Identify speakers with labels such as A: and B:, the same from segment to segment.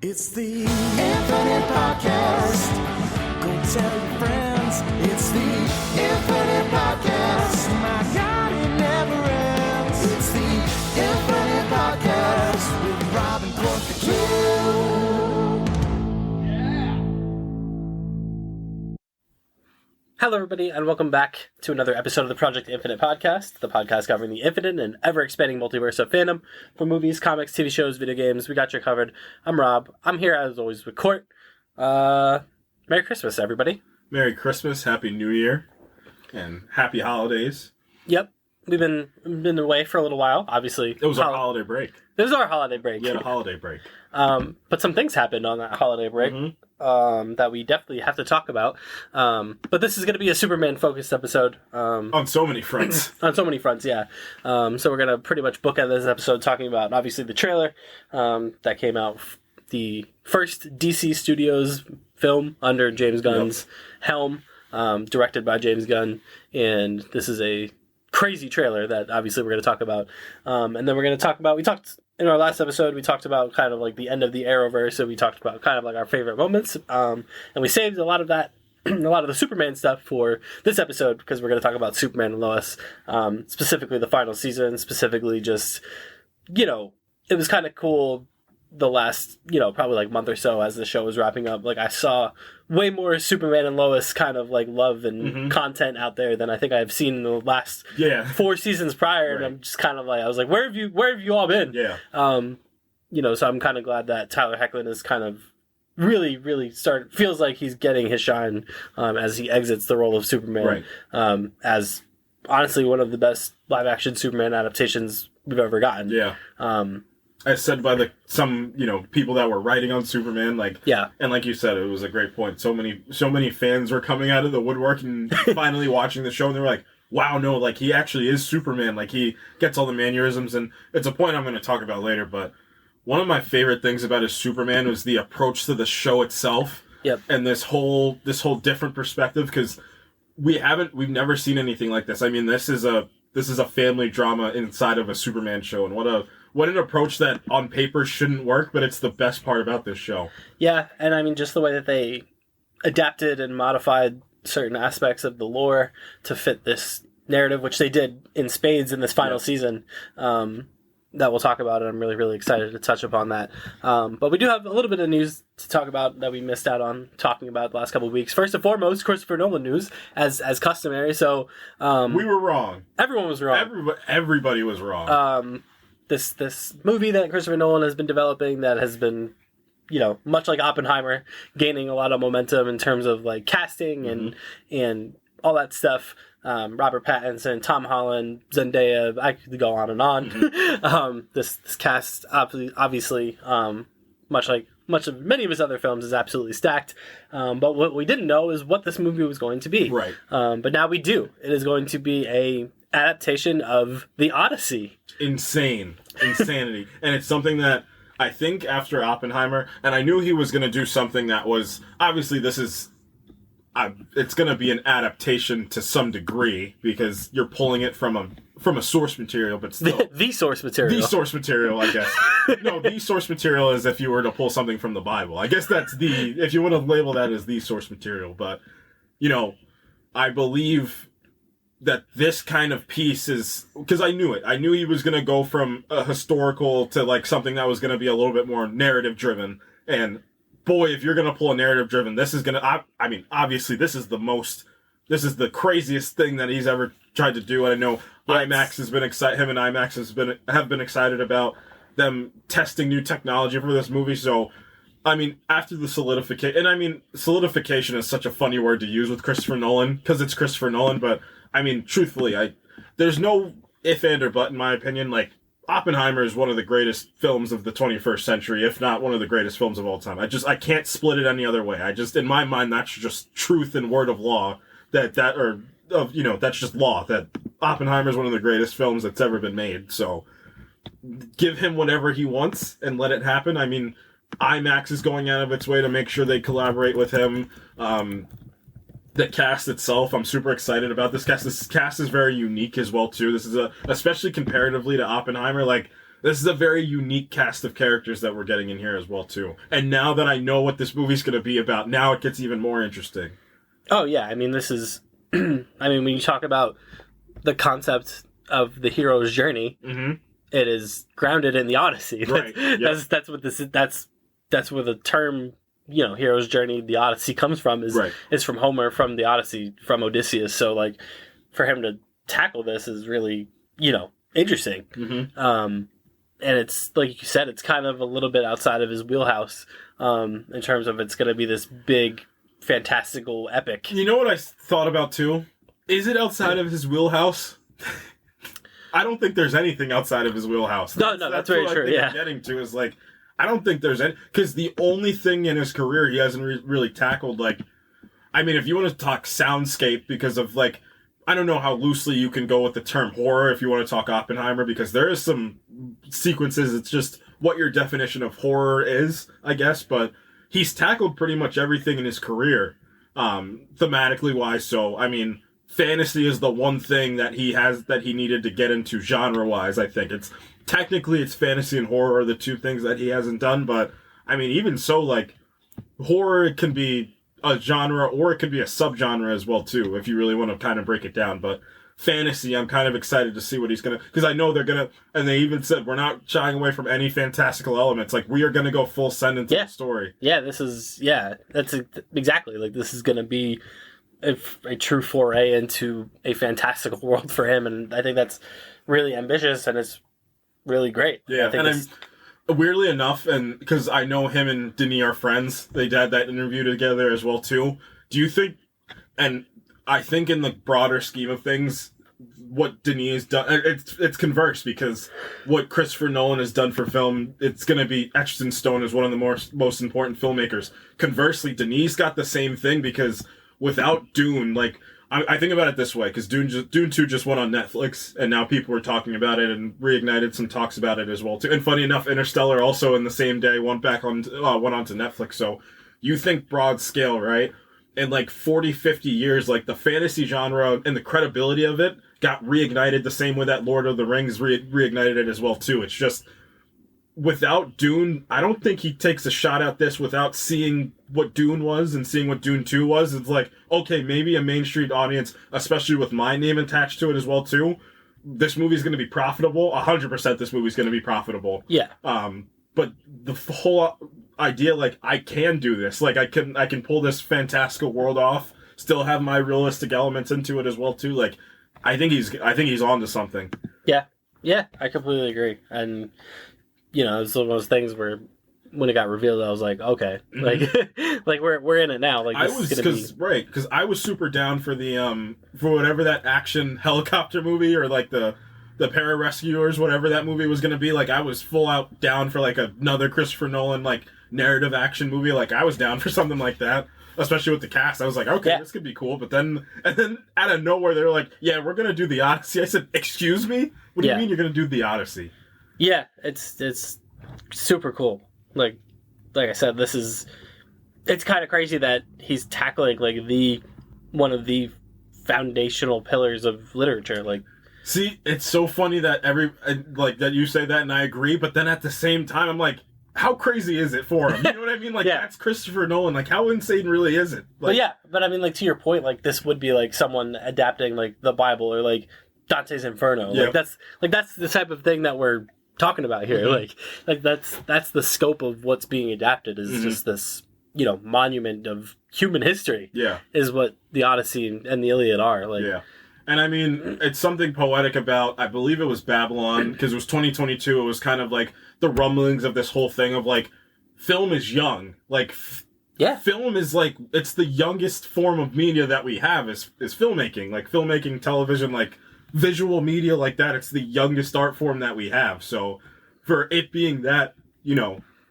A: It's the Infinite Podcast. Go tell your friends. It's the Infinite Podcast. My God, it never ends. It's the Infinite Podcast with Rob and portrayal.
B: Hello, everybody, and welcome back to another episode of the Project Infinite Podcast, the podcast covering the infinite and ever-expanding multiverse of fandom for movies, comics, TV shows, video games. We got you covered. I'm Rob. I'm here, as always, with Court. Merry Christmas, everybody.
C: Merry Christmas, Happy New Year, and Happy Holidays.
B: Yep. We've been away for a little while, obviously.
C: It was our holiday break.
B: It was our holiday break.
C: We had a holiday break.
B: But some things happened on that holiday break. That we definitely have to talk about. But this is going to be a Superman-focused episode.
C: On so many fronts.
B: On so many fronts, yeah. So we're going to pretty much bookend this episode talking about, obviously, the trailer that came out. The first DC Studios film under James Gunn's helm, directed by James Gunn. And this is a crazy trailer that, obviously, we're going to talk about. And then we're going to talk about... In our last episode, we talked about kind of like the end of the Arrowverse, so we talked about kind of like our favorite moments, and we saved a lot of that, a lot of the Superman stuff for this episode, because we're going to talk about Superman and Lois, specifically the final season, specifically just, it was kind of cool the last, probably like month or so as the show was wrapping up. Like, I saw way more Superman and Lois kind of like love and content out there than I think I've seen in the last 4 seasons prior. Right. And I'm just kind of like, I was like, where have you all been?
C: Yeah.
B: So I'm kind of glad that Tyler Hoechlin is kind of really feels like he's getting his shine as he exits the role of Superman.
C: Right.
B: As honestly one of the best live action Superman adaptations we've ever gotten.
C: Yeah. As said by some people that were writing on Superman, and like you said, it was a great point. So many fans were coming out of the woodwork and finally watching the show, and they were like, "Wow, no, like he actually is Superman. Like he gets all the mannerisms." And it's a point I'm going to talk about later. But one of my favorite things about his Superman was the approach to the show itself.
B: Yep. And
C: this whole different perspective, because we've never seen anything like this. I mean, this is a family drama inside of a Superman show, and what an approach that on paper shouldn't work, but it's the best part about this show.
B: Yeah, and I mean, just the way that they adapted and modified certain aspects of the lore to fit this narrative, which they did in spades in this final season, that we'll talk about, and I'm really, really excited to touch upon that. But we do have a little bit of news to talk about that we missed out on talking about the last couple of weeks. First and foremost, Christopher Nolan news, as customary. So
C: we were wrong.
B: Everyone was wrong.
C: Everybody was wrong.
B: This movie that Christopher Nolan has been developing that has been, much like Oppenheimer, gaining a lot of momentum in terms of like casting and all that stuff. Robert Pattinson, Tom Holland, Zendaya, I could go on and on. This cast obviously many of his other films is absolutely stacked. But what we didn't know is what this movie was going to be.
C: Right.
B: But now we do. It is going to be a adaptation of The Odyssey.
C: Insanity. And it's something that I think after Oppenheimer, and I knew he was going to do something that was, obviously it's going to be an adaptation to some degree, because you're pulling it from a source material, but still.
B: The source material.
C: The source material, I guess. No, the source material is if you were to pull something from the Bible. I guess that's if you want to label that as the source material. But, I believe that this kind of piece is, because I knew it. I knew he was going to go from a historical to like something that was going to be a little bit more narrative driven. And boy, if you're going to pull a narrative driven, this is going to, I mean, obviously this is the craziest thing that he's ever tried to do. And I know IMAX has been excited, him and IMAX have been excited about them testing new technology for this movie. So, I mean, after the solidification, and I mean, solidification is such a funny word to use with Christopher Nolan, because it's Christopher Nolan, but I mean, truthfully, there's no if, and, or but, in my opinion. Like, Oppenheimer is one of the greatest films of the 21st century, if not one of the greatest films of all time. I can't split it any other way. In my mind, that's just truth and word of law. That's just law. That Oppenheimer is one of the greatest films that's ever been made. So, give him whatever he wants and let it happen. I mean, IMAX is going out of its way to make sure they collaborate with him. The cast itself, I'm super excited about this cast. This cast is very unique as well, too. This is especially comparatively to Oppenheimer, like, this is a very unique cast of characters that we're getting in here as well, too. And now that I know what this movie's going to be about, now it gets even more interesting.
B: Oh, yeah. I mean, this is... I mean, when you talk about the concept of the hero's journey, it is grounded in the Odyssey.
C: Right.
B: That's what this is. That's where the term, hero's journey, the Odyssey comes from, is from Homer, from the Odyssey, from Odysseus. So, like, for him to tackle this is really, interesting. And it's, like you said, it's kind of a little bit outside of his wheelhouse in terms of it's going to be this big, fantastical epic.
C: You know what I thought about, too? Is it outside of his wheelhouse? I don't think there's anything outside of his wheelhouse.
B: That's very true, yeah.
C: I'm getting to is, like, I don't think there's any... Because the only thing in his career he hasn't really tackled, like... I mean, if you want to talk soundscape because of, like... I don't know how loosely you can go with the term horror if you want to talk Oppenheimer, because there is some sequences, it's just what your definition of horror is, I guess, but he's tackled pretty much everything in his career, thematically wise, so, I mean, fantasy is the one thing that he needed to get into genre-wise, I think. It's fantasy and horror are the two things that he hasn't done, but, I mean, even so, like, horror can be a genre, or it could be a subgenre as well too, if you really want to kind of break it down. But fantasy, I'm kind of excited to see what he's gonna, because I know they're gonna, and they even said we're not shying away from any fantastical elements. Like, we are gonna go full send into the story. Yeah, that's
B: exactly, like, this is gonna be a true foray into a fantastical world for him, and I think that's really ambitious and it's really great.
C: Yeah, and weirdly enough, and because I know him and Denis are friends, they had that interview together as well too. Do you think, and I think in the broader scheme of things, what Denis has done, it's converse, because what Christopher Nolan has done for film, it's going to be etched in stone as one of the most important filmmakers. Conversely, Denis got the same thing, because without Dune, like, I think about it this way, because Dune 2 just went on Netflix, and now people are talking about it and reignited some talks about it as well too. And funny enough, Interstellar also in the same day went on to Netflix. So you think broad scale, right? In like 40, 50 years, like the fantasy genre and the credibility of it got reignited the same way that Lord of the Rings reignited it as well too. It's just, without Dune, I don't think he takes a shot at this without seeing what Dune was and seeing what Dune 2 was. It's like, okay, maybe a mainstream audience, especially with my name attached to it as well too, this movie's going to be profitable. 100% this movie's going to be profitable.
B: Yeah.
C: But the whole idea, like, I can do this. Like, I can pull this fantastical world off, still have my realistic elements into it as well too. Like, I think he's onto something.
B: Yeah, I completely agree. And it's one of those things where when it got revealed, I was like, okay, like, like we're in it now. Like,
C: because I was super down for the for whatever that action helicopter movie, or like the Pararescuers, whatever that movie was gonna be. Like, I was full out down for like another Christopher Nolan like narrative action movie. Like, I was down for something like that, especially with the cast. I was like, okay, this could be cool. But then out of nowhere, they're like, yeah, we're gonna do the Odyssey. I said, excuse me, what do you mean you're gonna do the Odyssey?
B: Yeah, it's super cool. Like I said, it's kind of crazy that he's tackling like one of the foundational pillars of literature. Like,
C: see, it's so funny that that you say that, and I agree. But then at the same time, I'm like, how crazy is it for him? You know what I mean? Like, that's Christopher Nolan. Like, how insane really is it? Like,
B: but I mean, like, to your point, like, this would be like someone adapting like the Bible or like Dante's Inferno.
C: Yeah.
B: Like that's the type of thing that we're talking about here. Like that's the scope of what's being adapted, is just this monument of human history. Is what the Odyssey and the Iliad are. Like,
C: and I mean, it's something poetic about, I believe it was Babylon, because it was 2022. It was kind of like the rumblings of this whole thing of like, film is young. Like, film is like, it's the youngest form of media that we have is filmmaking. Like, filmmaking, television, like visual media like that, it's the youngest art form that we have. So for it being that,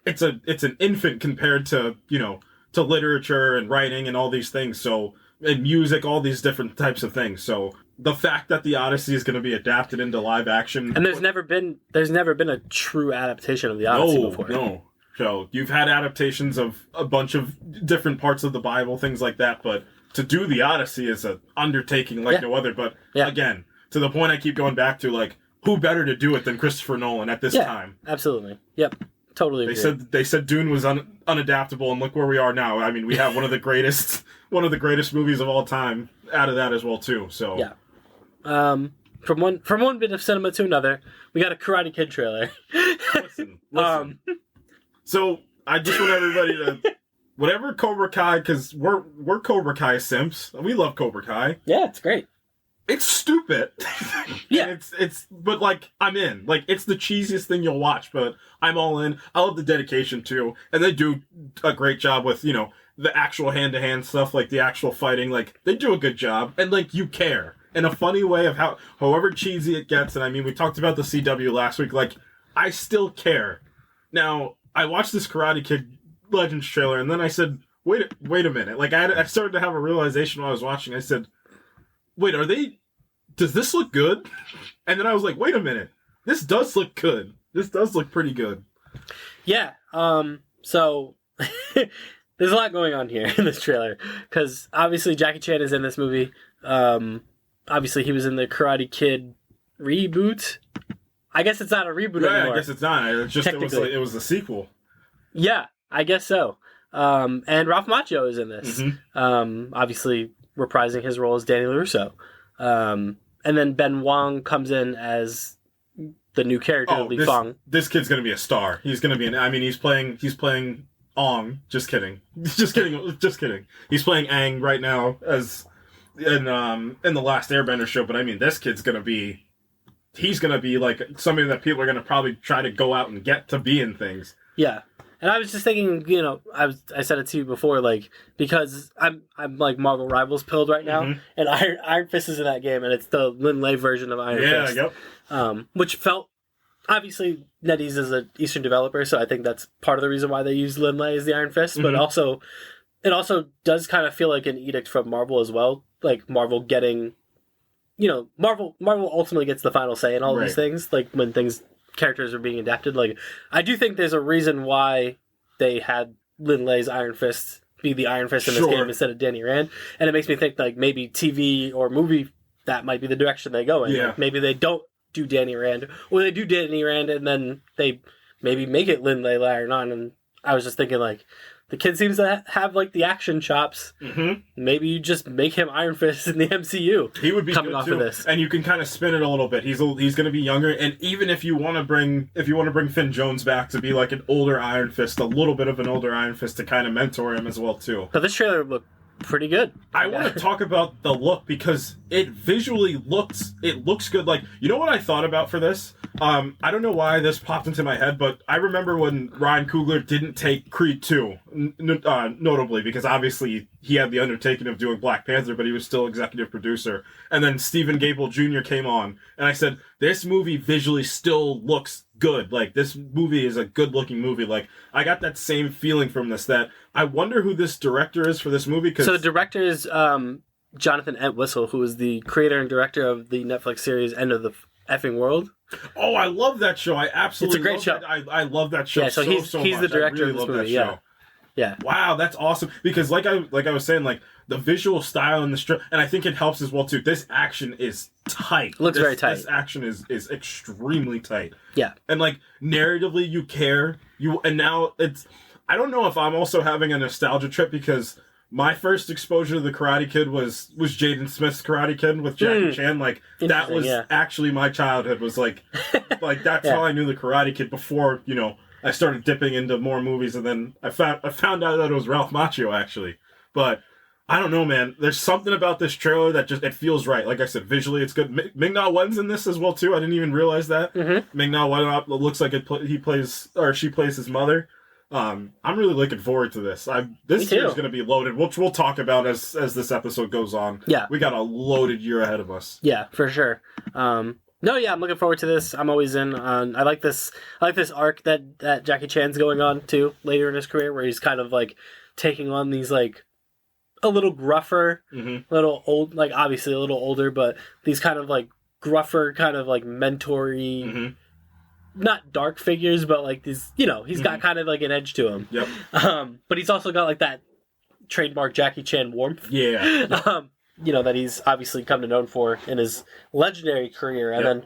C: it's an infant compared to to literature and writing and all these things, so, and music, all these different types of things. So the fact that the Odyssey is going to be adapted into live action,
B: and there's never been a true adaptation of the Odyssey before.
C: No. So you've had adaptations of a bunch of different parts of the Bible, things like that, but to do the Odyssey is an undertaking like no other. But again, to the point I keep going back to, like, who better to do it than Christopher Nolan at this time?
B: Absolutely. Yep. Totally agree.
C: They said Dune was unadaptable, and look where we are now. I mean, we have one of the greatest movies of all time out of that as well too. So
B: yeah. From one bit of cinema to another, we got a Karate Kid trailer.
C: Listen. So I just want everybody to whatever Cobra Kai, because we're Cobra Kai simps. We love Cobra Kai.
B: Yeah, it's great.
C: It's stupid.
B: Yeah.
C: But like, I'm in. Like, it's the cheesiest thing you'll watch, but I'm all in. I love the dedication too. And they do a great job with, the actual hand-to-hand stuff, like the actual fighting. Like, they do a good job. And like, you care. In a funny way of however cheesy it gets. And I mean, we talked about the CW last week. Like, I still care. Now, I watched this Karate Kid Legends trailer, and then I said, wait a minute. Like, I started to have a realization while I was watching. I said, wait, does this look good? And then I was like, wait a minute. This does look good. This does look pretty good.
B: Yeah. So there's a lot going on here in this trailer. Because obviously Jackie Chan is in this movie. Obviously he was in the Karate Kid reboot. I guess it's not a reboot anymore.
C: Yeah, I guess it's not. It was a sequel.
B: Yeah, I guess so. And Ralph Macchio is in this.
C: Mm-hmm.
B: Obviously reprising his role as Danny LaRusso. And then Ben Wong comes in as the new character, Li Fong.
C: This kid's gonna be a star. He's gonna be he's playing Ong. Just kidding. Just kidding. He's playing Aang right now as in the Last Airbender show, but I mean this kid's gonna be like somebody that people are gonna probably try to go out and get to be in things.
B: Yeah. And I was just thinking, I said it to you before, like, because I'm like Marvel Rivals pilled right now, and Iron Fist is in that game, and it's the Lin Lei version of Iron Fist.
C: Yep.
B: Which felt, obviously, NetEase is an Eastern developer, so I think that's part of the reason why they use Lin Lei as the Iron Fist, but also, it also does kind of feel like an edict from Marvel as well, like Marvel getting, Marvel ultimately gets the final say in all these things, like when characters are being adapted. Like, I do think there's a reason why they had Lin Lei's Iron Fist be the Iron Fist in this game instead of Danny Rand, and it makes me think like maybe TV or movie that might be the direction they go in.
C: Yeah.
B: Like, maybe they don't do Danny Rand, or they do Danny Rand and then they maybe make it Lin Lei Iron On. And I was just thinking like, the kid seems to have like the action chops. Maybe you just make him Iron Fist in the MCU.
C: He would be
B: coming
C: good
B: off
C: too.
B: of this,
C: and you can kind of spin it a little bit. He's going to be younger, and even if you want to bring Finn Jones back to be like an older Iron Fist, a little bit of an older Iron Fist to kind of mentor him as well too.
B: But this trailer looked pretty good.
C: I want to talk about the look because it visually looks good. Like, you know what I thought about for this? I don't know why this popped into my head, but I remember when Ryan Coogler didn't take Creed 2, notably, because obviously he had the undertaking of doing Black Panther, but he was still executive producer. And then Stephen Gable Jr. came on, and I said, this movie visually still looks good. Like, this movie is a good-looking movie. Like, I got that same feeling from this, that I wonder who this director is for this movie.
B: So the director is Jonathan Entwistle, who is the creator and director of the Netflix series End of the Effing World.
C: Oh, I love that show. I absolutely
B: It's a great show.
C: I love that show.
B: Yeah, so he's
C: much.
B: the director
C: I really
B: of this
C: love
B: movie.
C: that show.
B: Yeah.
C: Wow, that's awesome. Because like I was saying, like the visual style in the strip, and I think it helps as well too. This action is tight.
B: Looks very tight.
C: This action is extremely tight.
B: Yeah.
C: And like narratively, you care. And now it's. I don't know if I'm also having a nostalgia trip because my first exposure to the Karate Kid was Jaden Smith's Karate Kid with Jackie Chan. Like that was actually my childhood. Was like that's how I knew the Karate Kid before I started dipping into more movies, and then I found out that it was Ralph Macchio actually. But I don't know, man. There's something about this trailer that just it feels right. Like I said, visually it's good. Ming-Na Wen's in this as well too. I didn't even realize that. Ming-Na Wen looks like she plays his mother. I'm really looking forward to this. This year is going to be loaded, which we'll talk about as this episode goes on.
B: Yeah,
C: we got a loaded year ahead of us.
B: Yeah, for sure. I'm looking forward to this. I'm always in. I like this arc that Jackie Chan's going on too later in his career, where he's kind of like taking on these like a little gruffer, little old, like obviously a little older, but these kind of like gruffer, kind of like mentory. Not dark figures, but like these, he's got kind of like an edge to him.
C: Yep.
B: But he's also got like that trademark Jackie Chan warmth.
C: Yeah.
B: That he's obviously come to known for in his legendary career. And then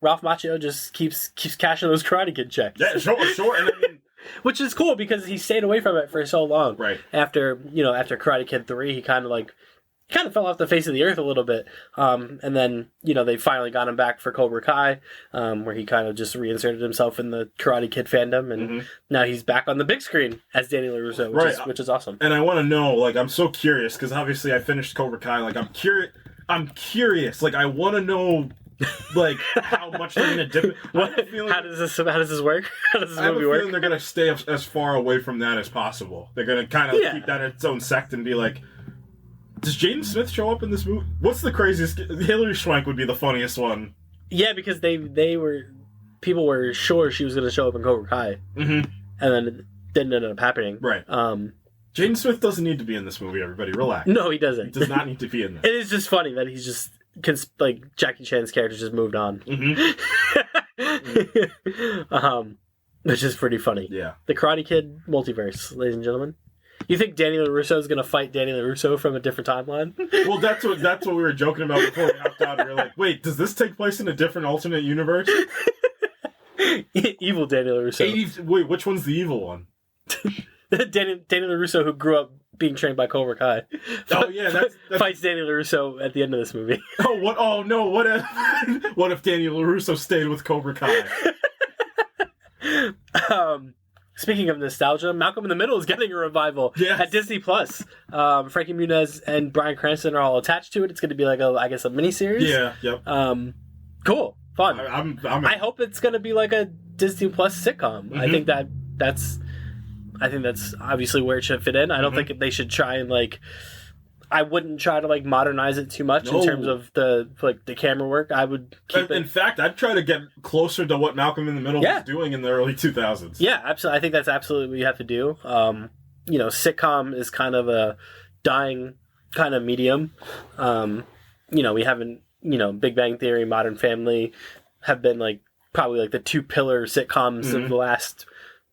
B: Ralph Macchio just keeps cashing those Karate Kid checks.
C: Yeah, sure. And I mean,
B: which is cool because he stayed away from it for so long.
C: Right.
B: After Karate Kid 3, he kind of fell off the face of the earth a little bit. And then, they finally got him back for Cobra Kai, where he kind of just reinserted himself in the Karate Kid fandom. And now he's back on the big screen as Danny LaRusso, which is awesome.
C: And I want to know, I'm so curious, because obviously I finished Cobra Kai. I'm curious. I want to know, how much they're going to dip it.
B: How does this work? How does this movie work?
C: I have a feeling they're going to stay as far away from that as possible. They're going to kind of keep that in its own sect and be like, does Jaden Smith show up in this movie? What's the craziest? Hilary Swank would be the funniest one.
B: Yeah, because people were sure she was going to show up in Cobra Kai, and then it didn't end up happening.
C: Right. Jaden Smith doesn't need to be in this movie. Everybody, relax.
B: No, he doesn't.
C: He does not need to be in this.
B: It is just funny that he's just Jackie Chan's character just moved on, which is pretty funny.
C: Yeah.
B: The Karate Kid multiverse, ladies and gentlemen. You think Danny LaRusso is going to fight Danny LaRusso from a different timeline?
C: Well, that's what we were joking about before we hopped out. We were like, wait, does this take place in a different alternate universe?
B: Evil Danny LaRusso.
C: Wait, which one's the evil one?
B: Danny LaRusso, who grew up being trained by Cobra Kai.
C: Oh yeah, that's
B: fights Danny LaRusso at the end of this movie.
C: Oh what? Oh no! What if Danny LaRusso stayed with Cobra Kai?
B: Speaking of nostalgia, Malcolm in the Middle is getting a revival at Disney Plus. Frankie Muniz and Bryan Cranston are all attached to it. It's going to be like a miniseries.
C: Yeah. Yep.
B: Cool. Fun.
C: I
B: hope it's going to be like a Disney Plus sitcom. I think that's obviously where it should fit in. I don't think they should try and I wouldn't try to modernize it too much in terms of the camera work. I would keep
C: In fact, I'd try to get closer to what Malcolm in the Middle was doing in the early 2000s.
B: Yeah, absolutely. I think that's absolutely what you have to do. Sitcom is kind of a dying kind of medium. We haven't, Big Bang Theory, Modern Family have been probably the two pillar sitcoms of the last,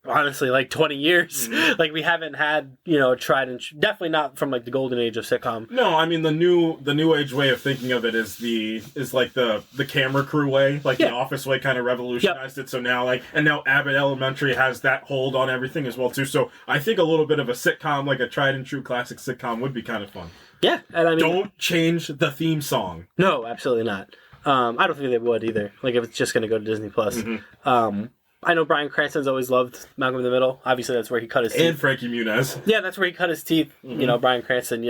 B: honestly, 20 years. We haven't had, tried and definitely not from the golden age of sitcom.
C: No, I mean the new age way of thinking of it is the camera crew way, the Office way kind of revolutionized it. So now now Abbott Elementary has that hold on everything as well too. So I think a little bit of a sitcom, a tried and true classic sitcom, would be kind of fun.
B: Yeah, and I mean,
C: don't change the theme song.
B: No, absolutely not. I don't think they would either. If it's just going to go to Disney Plus. I know Bryan Cranston's always loved Malcolm in the Middle. Obviously, that's where he cut his teeth.
C: And Frankie Muniz.
B: Yeah, that's where he cut his teeth. Bryan Cranston,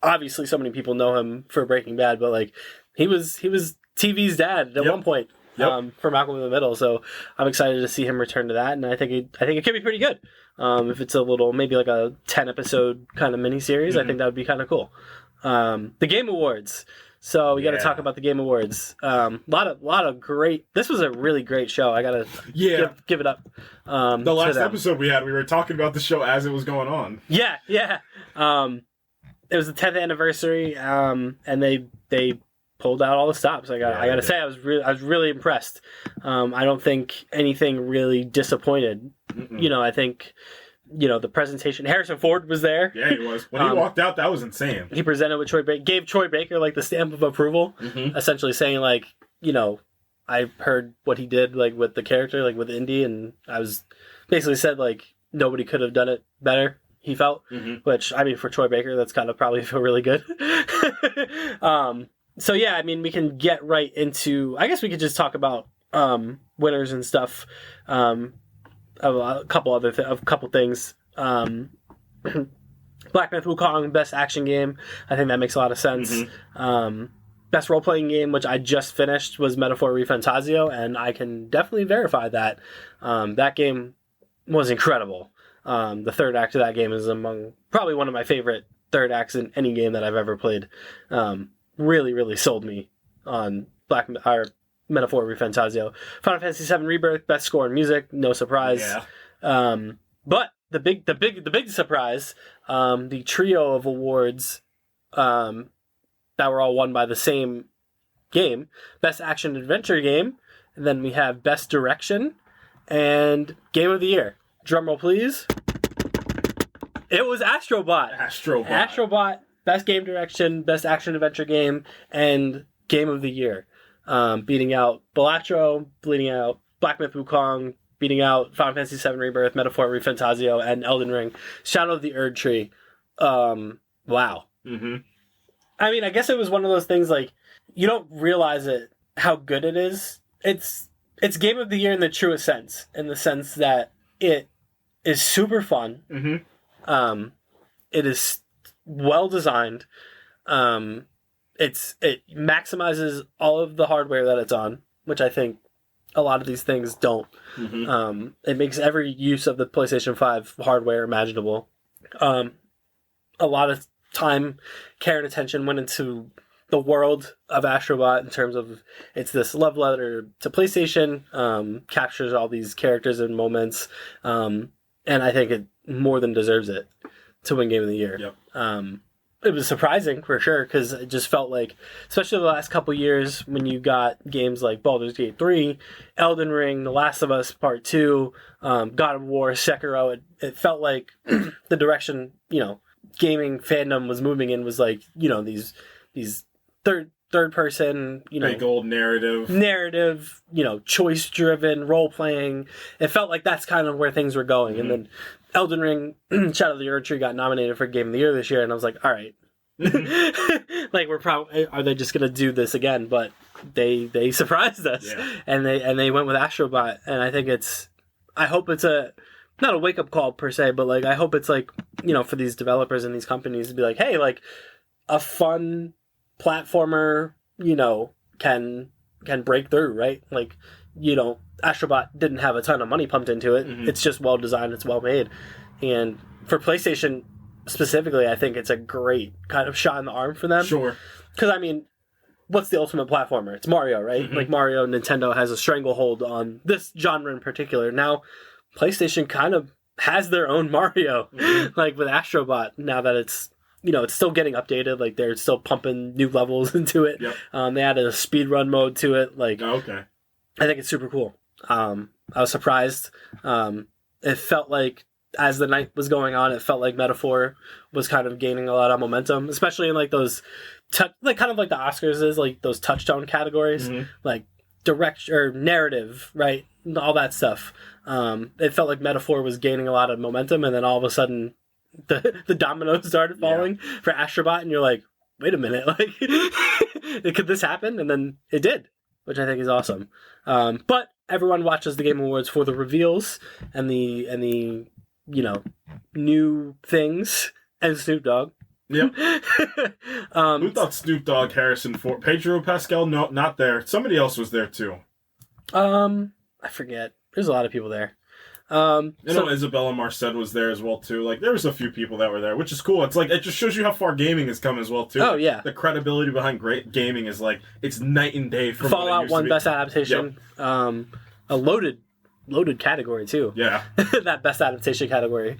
B: obviously so many people know him for Breaking Bad, but he was TV's dad at one point for Malcolm in the Middle. So I'm excited to see him return to that, and I think it could be pretty good. If it's a little, maybe a 10 episode kind of miniseries, I think that would be kind of cool. The Game Awards. So we got to talk about the Game Awards. Lot of great. This was a really great show. I gotta give it up.
C: The last episode we had, we were talking about the show as it was going on.
B: Yeah. It was the 10th anniversary, and they pulled out all the stops. I gotta say, I was really impressed. I don't think anything really disappointed. I think. The presentation. Harrison Ford was there.
C: Yeah, he was. When he walked out, that was insane.
B: He presented with Troy Baker, gave Troy Baker the stamp of approval, essentially saying I heard what he did with the character, with Indy, and I was basically said nobody could have done it better. He felt, which I mean for Troy Baker, that's kind of probably feel really good. So yeah, I mean we can get right into. I guess we could just talk about winners and stuff. A couple things. Black Myth Wukong, best action game. I think that makes a lot of sense. Best role playing game, which I just finished, was Metaphor ReFantazio, and I can definitely verify that. That game was incredible. The third act of that game is probably one of my favorite third acts in any game that I've ever played. Really, really sold me on Metaphor ReFantazio. Final Fantasy VII Rebirth, best score in music, no surprise.
C: Yeah.
B: But the big surprise, the trio of awards that were all won by the same game, best action adventure game, and then we have best direction and game of the year. Drumroll please. It was Astrobot. Astrobot, best game direction, best action adventure game, and game of the year. beating out Balatro, beating out Black Myth Wukong, beating out Final Fantasy VII Rebirth, Metaphor Refantasio, and Elden Ring. Shadow of the Erd Tree. Wow.
C: Mm-hmm.
B: I mean, I guess it was one of those things, like, you don't realize it, how good it is. It's Game of the Year in the truest sense, in the sense that it is super fun.
C: Mm-hmm.
B: It is well designed. It maximizes all of the hardware that it's on, which I think a lot of these things don't.
C: Mm-hmm.
B: It makes every use of the PlayStation 5 hardware imaginable. A lot of time, care, and attention went into the world of Astrobot in terms of it's this love letter to PlayStation, captures all these characters and moments, and I think it more than deserves it to win Game of the Year.
C: Yep.
B: It was surprising for sure, because it just felt like, especially the last couple years, when you got games like Baldur's Gate 3, Elden Ring, The Last of Us Part 2, God of War, Sekiro, it felt like the direction, gaming fandom was moving in was like, these third person,
C: big old narrative,
B: choice driven role playing. It felt like that's kind of where things were going. Mm-hmm. And then Elden Ring, Shadow of the Erd Tree got nominated for Game of the Year this year, and I was like, all right. Like, are they just gonna do this again? But they surprised us.
C: Yeah.
B: And they went with Astrobot, and I think I hope it's not a wake up call per se, but like I hope it's like, for these developers and these companies to be like, hey, like a fun platformer, can break through, right? Like, Astrobot didn't have a ton of money pumped into it. Mm-hmm. It's just well designed, it's well made. And for PlayStation specifically, I think it's a great kind of shot in the arm for them.
C: Sure.
B: Because, I mean, what's the ultimate platformer? It's Mario, right? Mm-hmm. Like, Mario, Nintendo has a stranglehold on this genre in particular. Now, PlayStation kind of has their own Mario, like with Astrobot, now that it's, it's still getting updated. Like, they're still pumping new levels into it.
C: Yep.
B: They added a speedrun mode to it. Like,
C: okay.
B: I think it's super cool. I was surprised. It felt like, as the night was going on, it felt like Metaphor was kind of gaining a lot of momentum, especially in like those, like kind of like the Oscars is, like those touchstone categories, like direct or narrative, right? All that stuff. It felt like Metaphor was gaining a lot of momentum, and then all of a sudden, the dominoes started falling for Astrobot, and you're like, wait a minute, like, could this happen? And then it did, which I think is awesome. But everyone watches the Game Awards for the reveals and the new things, and Snoop Dogg.
C: Yep. Who thought Snoop Dogg, Harrison Ford, Pedro Pascal? No, not there. Somebody else was there too.
B: I forget. There's a lot of people there.
C: Isabella Marcet was there as well too. Like, there was a few people that were there, which is cool. It's like, it just shows you how far gaming has come as well too.
B: Oh yeah,
C: the credibility behind great gaming is like, it's night and day from
B: Fallout 1 Best Adaptation. Yep. A loaded category too.
C: Yeah.
B: That Best Adaptation category.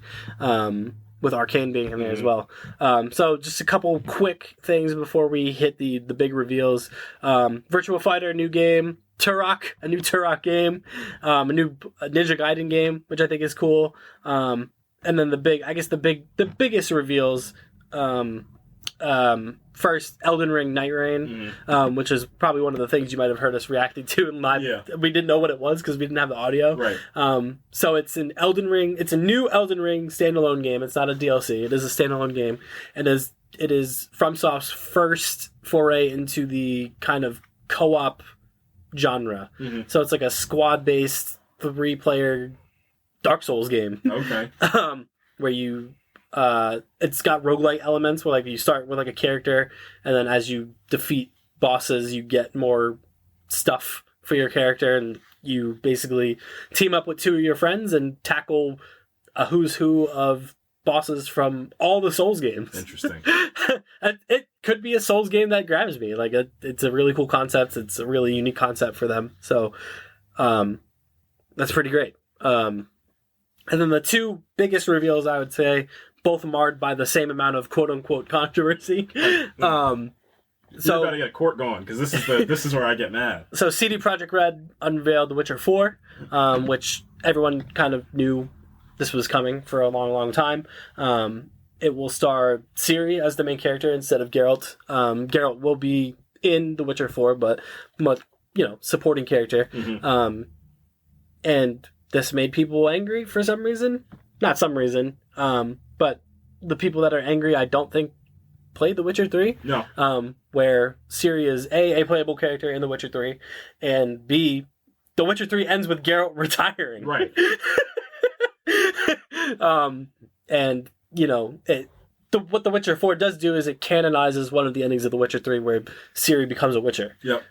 B: With Arcane being in there as well. So just a couple quick things before we hit the big reveals. Virtua Fighter, new game. Turok, a new Turok game. A new Ninja Gaiden game, which I think is cool. And then the biggest reveals, first, Elden Ring Night Rain, which is probably one of the things you might have heard us reacting to in live. Yeah. We didn't know what it was because we didn't have the audio.
C: Right.
B: So it's an Elden Ring. It's a new Elden Ring standalone game. It's not a DLC. It is a standalone game, and it is FromSoft's first foray into the kind of co-op genre. So it's like a squad-based 3-player Dark Souls game.
C: Okay.
B: Where you. It's got roguelike elements where like you start with like a character, and then as you defeat bosses you get more stuff for your character, and you basically team up with 2 of your friends and tackle a who's who of bosses from all the Souls games.
C: Interesting.
B: It could be a Souls game that grabs me. Like, it's a really cool concept. It's a really unique concept for them. So that's pretty great. And then the 2 biggest reveals, I would say, both marred by the same amount of quote-unquote controversy.
C: So you gotta get court going, because this is where I get mad.
B: So CD Projekt Red unveiled The Witcher 4, which everyone kind of knew this was coming for a long, long time. It will star Ciri as the main character instead of Geralt. Geralt will be in The Witcher 4, but supporting character.
C: Mm-hmm.
B: And this made people angry for some reason. Not some reason. But the people that are angry, I don't think played The Witcher 3.
C: No.
B: Where Ciri is a playable character in The Witcher 3, and B, The Witcher 3 ends with Geralt retiring.
C: Right.
B: And what The Witcher 4 does do is it canonizes one of the endings of The Witcher 3 where Ciri becomes a Witcher.
C: Yep.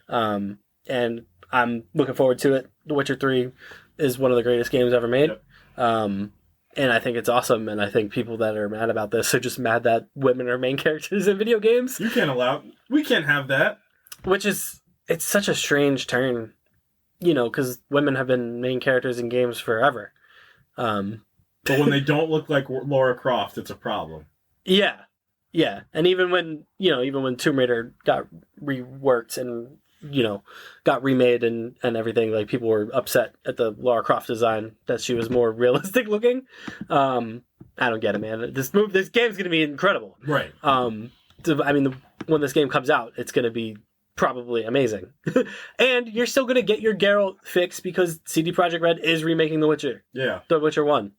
B: And I'm looking forward to it. The Witcher 3 is one of the greatest games ever made.
C: Yep.
B: And I think it's awesome, and I think people that are mad about this are just mad that women are main characters in video games.
C: We can't have that.
B: It's such a strange turn, because women have been main characters in games forever.
C: But when they don't look like Lara Croft, it's a problem.
B: Yeah. And even when Tomb Raider got reworked and, got remade and everything, like, people were upset at the Lara Croft design, that she was more realistic looking. I don't get it, man. This game's going to be incredible.
C: Right.
B: When this game comes out, it's going to be probably amazing. And you're still going to get your Geralt fix because CD Projekt Red is remaking The Witcher.
C: Yeah.
B: The Witcher 1.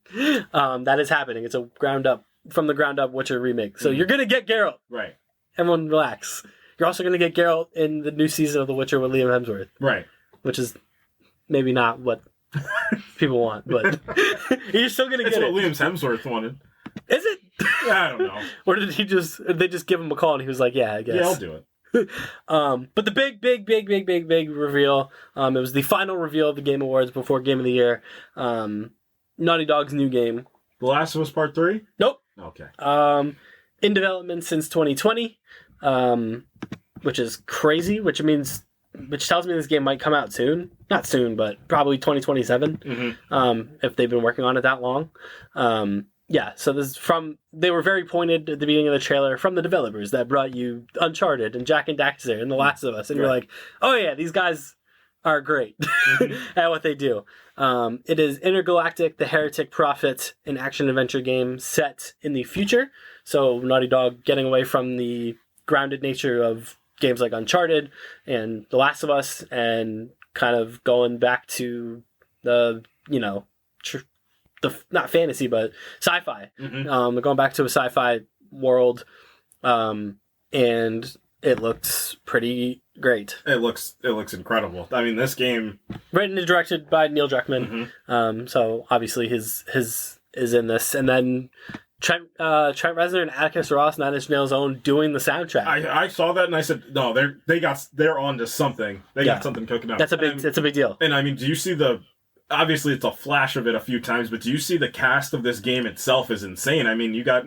B: That is happening. It's from the ground up Witcher remake. So you're going to get Geralt.
C: Right.
B: Everyone relax. You're also going to get Geralt in the new season of The Witcher with Liam Hemsworth.
C: Right.
B: Which is maybe not what people want, but you're still going to get it.
C: That's what Liam Hemsworth wanted.
B: Is it?
C: I don't know.
B: Or did they just give him a call and he was like, yeah, I guess.
C: Yeah, I'll do it.
B: But the big reveal, it was the final reveal of the Game Awards before Game of the Year. Naughty Dog's new game.
C: The Last of Us Part 3?
B: Nope.
C: Okay.
B: In development since 2020, which is crazy, which tells me this game might come out soon. Not soon, but probably 2027, if they've been working on it that long. So this is they were very pointed at the beginning of the trailer from the developers that brought you Uncharted and Jak and Daxter and The Last of Us, and you're like, oh yeah, these guys are great at what they do. It is intergalactic, the Heretic Prophet, an action-adventure game set in the future. So Naughty Dog getting away from the grounded nature of games like Uncharted and The Last of Us and kind of going back to the, not fantasy, but sci-fi. They're going back to a sci-fi world, and it looks pretty great.
C: It looks incredible. I mean, this game
B: written and directed by Neil Druckmann. So obviously his is in this, and then Trent Reznor and Atticus Ross, Nine Inch Nails' own, doing the soundtrack.
C: I saw that and I said, no, they're on to something. They got something cooking up.
B: That's a big deal.
C: And I mean, do you see obviously it's a flash of it a few times, but do you see the cast of this game itself is insane? I mean, you got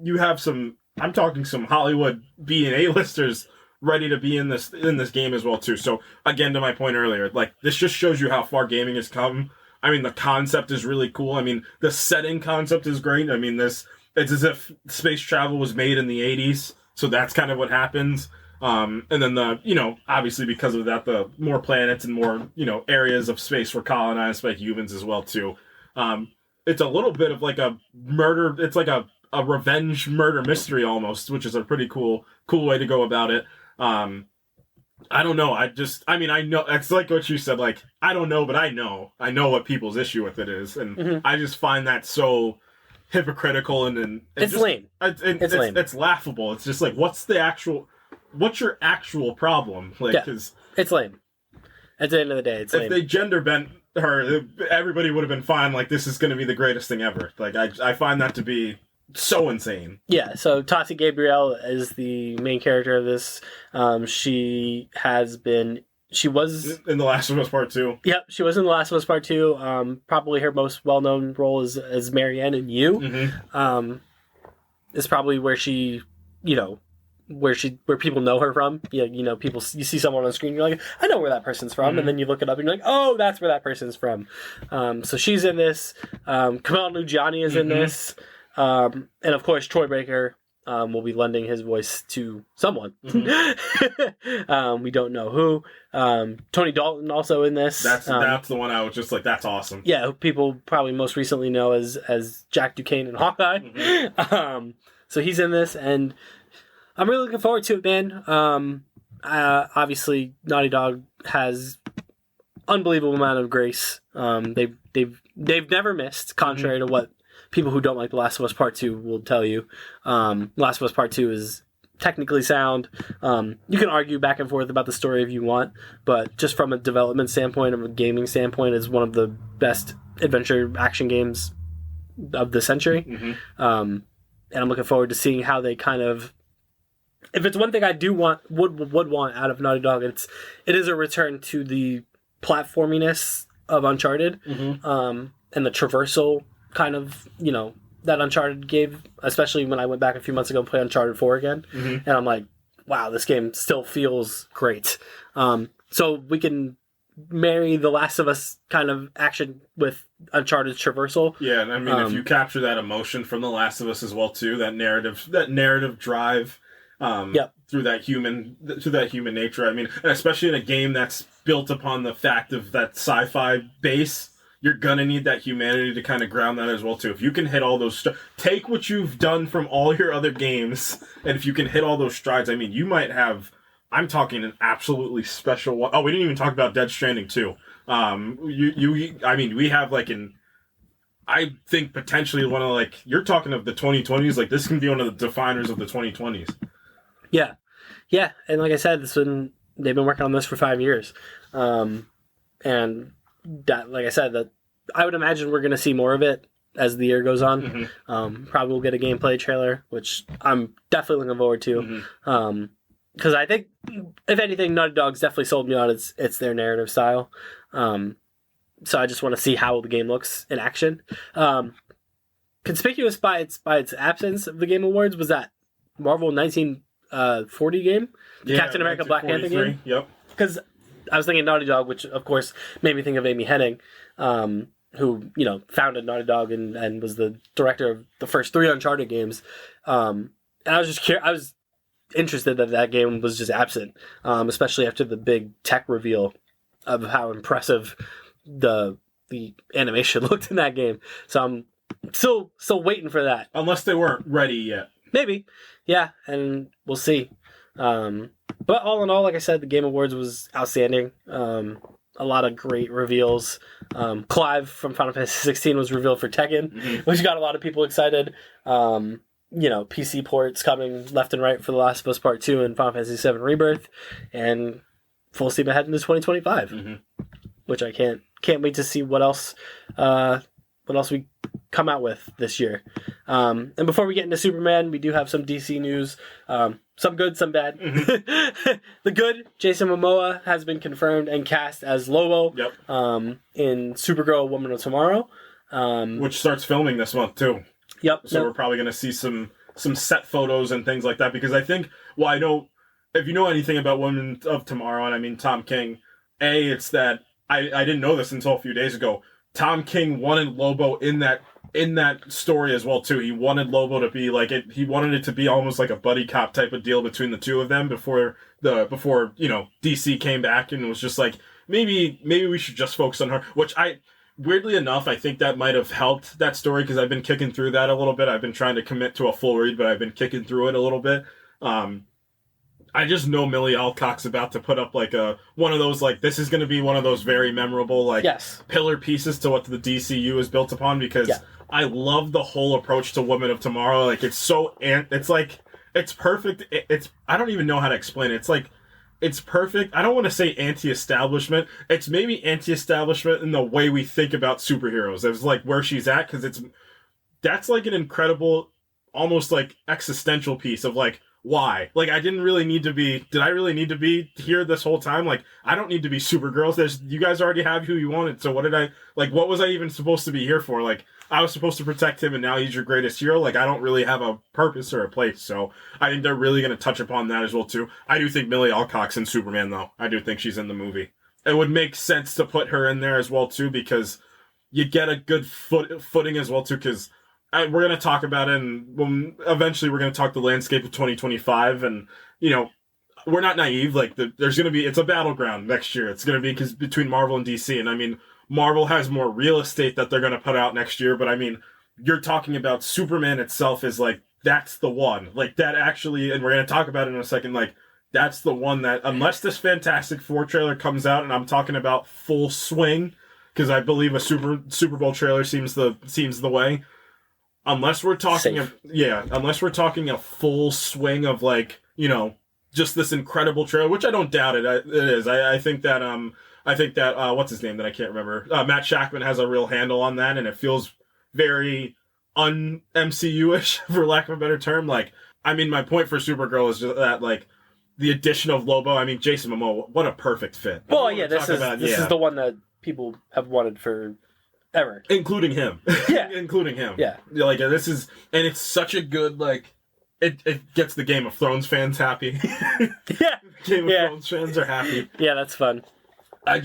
C: you have some Hollywood B and A-listers ready to be in this game as well too. So again, to my point earlier, like, this just shows you how far gaming has come. I mean, the concept is really cool. I mean, the setting concept is great. I mean, it's as if space travel was made in the 80s. So that's kind of what happens. And then obviously because of that, the more planets and more, areas of space were colonized by humans as well too. It's a little bit of like a murder. It's like a revenge murder mystery almost, which is a pretty cool way to go about it. I don't know. I know it's like what you said. Like, I don't know, but I know what people's issue with it is, and I just find that so hypocritical and
B: it's just lame.
C: It's lame. It's laughable. It's just like, what's your actual problem? Like, because
B: it's lame. At the end of the day, it's lame.
C: If they gender bent her, everybody would have been fine. Like, this is going to be the greatest thing ever. Like, I find that to be so insane.
B: Yeah, so Tati Gabrielle is the main character of this. She was
C: in The Last of Us Part 2.
B: Yep, she was in The Last of Us Part 2. Probably her most well-known role is as Marianne in You. Is probably where she, where people know her from. Yeah, people, you see someone on the screen, you're like, I know where that person's from, and then you look it up and you're like, oh, that's where that person's from. So she's in this. Kamal Nanjiani is in this. And of course, Troy Baker will be lending his voice to someone. We don't know who. Tony Dalton also in this.
C: That's the one I was just like, that's awesome.
B: Yeah, who people probably most recently know as Jack Duquesne in Hawkeye. So he's in this, and I'm really looking forward to it, man. Obviously, Naughty Dog has unbelievable amount of grace. They've never missed, contrary to what people who don't like The Last of Us Part 2 will tell you. Last of Us Part 2 is technically sound. You can argue back and forth about the story if you want, but just from a development standpoint, of a gaming standpoint, it's one of the best adventure action games of the century. And I'm looking forward to seeing how they kind of... If it's one thing I do want, would want out of Naughty Dog, it is a return to the platforminess of Uncharted, and the traversal kind of, that Uncharted gave, especially when I went back a few months ago and played Uncharted 4 again. And I'm like, wow, this game still feels great. So we can marry The Last of Us kind of action with Uncharted's traversal.
C: Yeah, and I mean, if you capture that emotion from The Last of Us as well, too, that narrative drive, through that human nature. I mean, and especially in a game that's built upon the fact of that sci-fi base, you're gonna need that humanity to kind of ground that as well too. If you can hit all those, take what you've done from all your other games, and if you can hit all those strides, I mean, you might have. I'm talking an absolutely special one. Oh, we didn't even talk about Dead Stranding 2. I mean, we have I think potentially one of you're talking of the 2020s. This can be one of the definers of the 2020s.
B: Yeah, and like I said, they've been working on this for 5 years, and that, like I said, that I would imagine we're going to see more of it as the year goes on. Probably we'll get a gameplay trailer, which I'm definitely looking forward to, because I think, if anything, Naughty Dog's definitely sold me on it's their narrative style. So I just want to see how the game looks in action. Conspicuous by its absence of the Game Awards was that Marvel 1940 game, Captain America Black Panther game.
C: Yep.
B: Because I was thinking Naughty Dog, which of course made me think of Amy Hennig, who founded Naughty Dog and was the director of the first 3 Uncharted games. And I was just curious. I was interested that game was just absent, especially after the big tech reveal of how impressive the animation looked in that game. So I'm still waiting for that.
C: Unless they weren't ready yet.
B: Maybe. Yeah, and we'll see. But all in all, like I said, the Game Awards was outstanding. A lot of great reveals. Clive from Final Fantasy 16 was revealed for Tekken, which got a lot of people excited. PC ports coming left and right for The Last of Us Part 2 and Final Fantasy 7 Rebirth, and full steam ahead into 2025, which I can't wait to see what else we come out with this year. And before we get into Superman, we do have some DC news. Some good, some bad. The good, Jason Momoa has been confirmed and cast as Lobo in Supergirl Woman of Tomorrow.
C: Which starts filming this month, too. So we're probably going to see some set photos and things like that, because I think, I know, if you know anything about Woman of Tomorrow, and I mean Tom King, it's that, I didn't know this until a few days ago, Tom King wanted Lobo in that story as well too. He wanted Lobo to be he wanted it to be almost like a buddy cop type of deal between the two of them before DC came back and was just maybe we should just focus on her, which weirdly enough, I think that might have helped that story, because I've been kicking through that a little bit. I've been trying to commit to a full read, but I've been kicking through it a little bit. I just know Millie Alcock's about to put up one of those, this is going to be one of those very memorable pillar pieces to what the DCU is built upon, because I love the whole approach to Women of Tomorrow. It's perfect. I don't even know how to explain it. It's perfect. I don't want to say anti-establishment. It's maybe anti-establishment in the way we think about superheroes. It's where she's at, because that's an incredible, almost existential piece of why? I didn't really need to be... Did I really need to be here this whole time? I don't need to be Supergirl. You guys already have who you wanted, so what did I... what was I even supposed to be here for? I was supposed to protect him, and now he's your greatest hero? I don't really have a purpose or a place, so I think they're really going to touch upon that as well, too. I do think Millie Alcock's in Superman, though. I do think she's in the movie. It would make sense to put her in there as well, too, because you get a good footing as well, too, because... we're going to talk about it, and eventually we're going to talk the landscape of 2025, and, we're not naive. There's going to be... It's a battleground next year. It's going to be between Marvel and DC, and, I mean, Marvel has more real estate that they're going to put out next year, but, I mean, you're talking about Superman itself is, that's the one. That actually... And we're going to talk about it in a second, that's the one that, unless this Fantastic Four trailer comes out, and I'm talking about full swing, because I believe a Super Bowl trailer seems the way. Unless we're talking unless we're talking a full swing of like, just this incredible trailer, which I don't doubt it. It is. I think that what's his name that I can't remember? Matt Shackman has a real handle on that, and it feels very un-MCU-ish, for lack of a better term. Like, I mean, my point for Supergirl is just that, like, the addition of Lobo. I mean, Jason Momoa, what a perfect fit.
B: Well, yeah, this is the one that people have wanted for ever,
C: including him.
B: Yeah,
C: including him.
B: Yeah,
C: like this is, and it's such a good like. It gets the Game of Thrones fans happy.
B: Yeah,
C: Game of Thrones fans are happy.
B: Yeah, that's fun.
C: I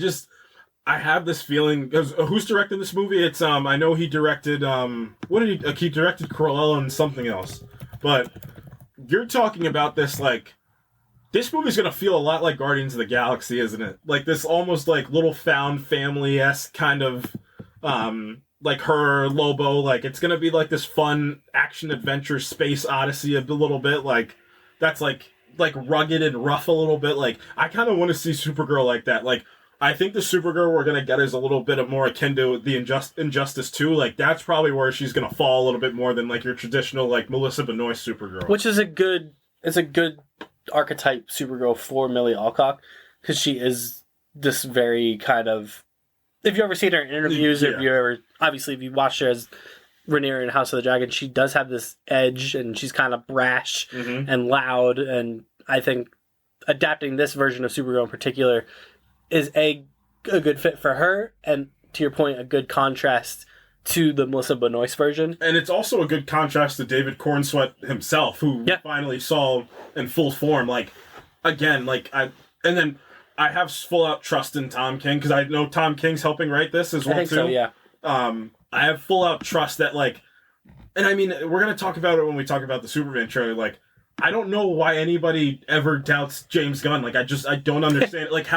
C: have this feeling, because who's directing this movie? It's I know he directed he directed Cruella and something else, but you're talking about this like. This movie's gonna feel a lot like Guardians of the Galaxy, isn't it? Like this almost like little found family-esque kind of, like her, Lobo, like it's gonna be like this fun action adventure space odyssey a little bit, like that's like rugged and rough a little bit. Like I kind of want to see Supergirl like that. Like I think the Supergirl we're gonna get is a little bit of more akin to the Injustice 2. Like that's probably where she's gonna fall a little bit more than like your traditional like Melissa Benoist Supergirl,
B: which is a good archetype Supergirl for Millie Alcock, because she is this very kind of, if you ever seen her in interviews, or if you watched her as Rhaenyra in House of the Dragon, she does have this edge, and she's kind of brash and loud, and I think adapting this version of Supergirl in particular is a good fit for her, and to your point, a good contrast to the Melissa Benoist version. And
C: it's also a good contrast to David Corenswet himself, who finally saw in full form. Like, again, like, I have full out trust in Tom King, because I know Tom King's helping write this as well, too.
B: So, yeah.
C: I have full out trust that, like, and I mean, we're going to talk about it when we talk about the Superman trailer, like, I don't know why anybody ever doubts James Gunn. Like, I don't understand. Like,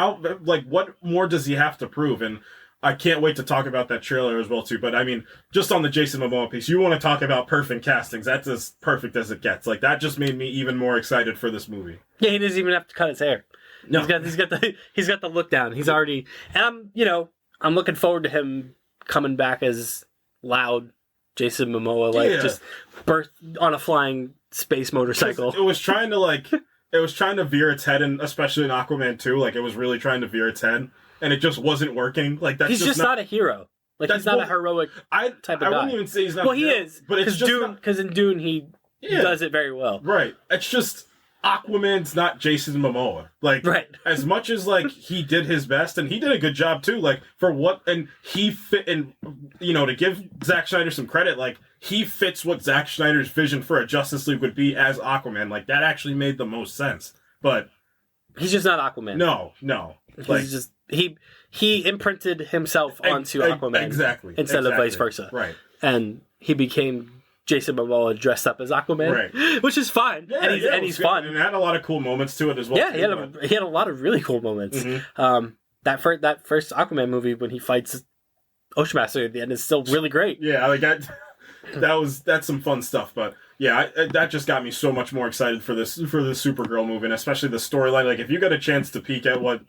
C: what more does he have to prove? And I can't wait to talk about that trailer as well, too. But, I mean, just on the Jason Momoa piece, you want to talk about perfect castings. That's as perfect as it gets. Like, that just made me even more excited for this movie.
B: Yeah, he doesn't even have to cut his hair. No. He's got the look down. He's already... And I'm looking forward to him coming back as loud Jason Momoa, just birth on a flying space motorcycle.
C: It was trying to veer its head, and especially in Aquaman 2, like, it was really trying to veer its head. And it just wasn't working. Like he's just not a
B: hero. Like he's not a heroic type of guy.
C: I wouldn't even say he's not.
B: Well, he is, but it's just because in Dune he does it very well.
C: Right. It's just Aquaman's not Jason Momoa. Like, as much as like he did his best, and he did a good job too. Like for what, and he fit, and to give Zack Snyder some credit, like he fits what Zack Snyder's vision for a Justice League would be as Aquaman. Like that actually made the most sense. But
B: he's just not Aquaman.
C: No.
B: He's just. He imprinted himself onto Aquaman instead of vice versa.
C: Right.
B: And he became Jason Momoa dressed up as Aquaman, which is fine.
C: Yeah,
B: and he's fun.
C: And it had a lot of cool moments to it as well.
B: Yeah, he had a lot of really cool moments. Mm-hmm. That first Aquaman movie when he fights Oceanmaster at the end is still really great.
C: Yeah, like that's some fun stuff, but yeah, that just got me so much more excited for this Supergirl movie, and especially the storyline. Like if you got a chance to peek at what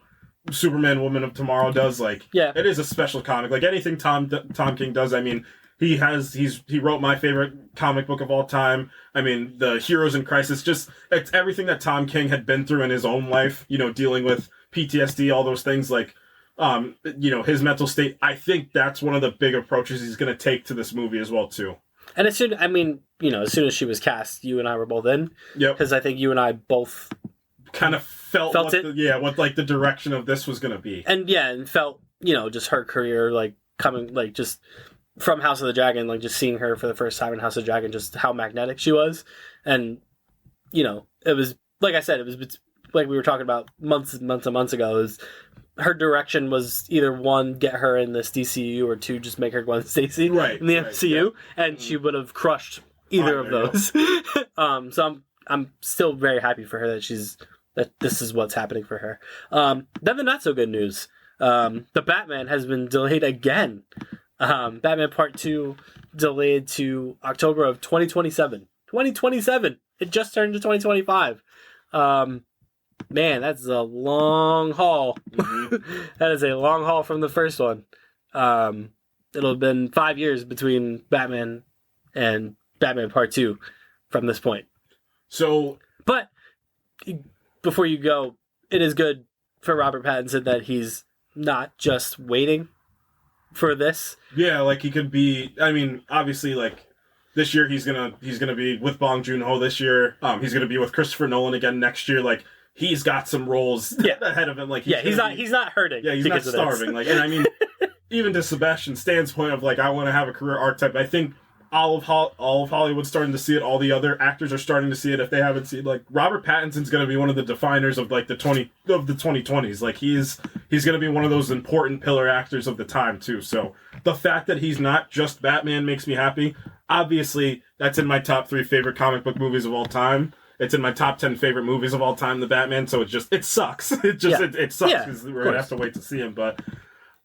C: Superman Woman of Tomorrow does, like it is a special comic. Like anything Tom King does, I mean, he wrote my favorite comic book of all time. I mean, the Heroes in Crisis, it's everything that Tom King had been through in his own life, dealing with PTSD, all those things, like his mental state. I think that's one of the big approaches he's going to take to this movie as well too.
B: And as soon as she was cast, you and I were both in. Yep. Because I think you and I both
C: kind of felt what the direction of this was going to be.
B: And felt, just her career, like, coming, like, just from House of the Dragon, like, just seeing her for the first time in House of the Dragon, just how magnetic she was. And, it was, like I said, it was like we were talking about months and months ago, her direction was either one, get her in this DCU, or two, just make her Gwen Stacy in the MCU, and she would have crushed either of those. So I'm still very happy for her that this is what's happening for her. Then the not so good news. The Batman has been delayed again. Batman Part 2 delayed to October of 2027. 2027! It just turned to 2025. man, that's a long haul. That is a long haul from the first one. It'll have been 5 years between Batman and Batman Part 2 from this point.
C: So,
B: but before you go, it is good for Robert Pattinson that he's not just waiting for this.
C: Yeah, like he could be. I mean, obviously, like this year he's gonna be with Bong Joon-ho. This year, he's gonna be with Christopher Nolan again next year. Like he's got some roles ahead of him. Like
B: he's not hurting.
C: Yeah, he's not starving. Like, and I mean, even to Sebastian Stan's point of like, I want to have a career archetype. I think all of Hollywood's starting to see it. All the other actors are starting to see it if they haven't seen it. Like Robert Pattinson's going to be one of the definers of like the 2020s. Like he's going to be one of those important pillar actors of the time too. So the fact that he's not just Batman makes me happy. Obviously, that's in my top 3 favorite comic book movies of all time. It's in my top 10 favorite movies of all time, the Batman. So it sucks. It sucks because we're going to have to wait to see him. But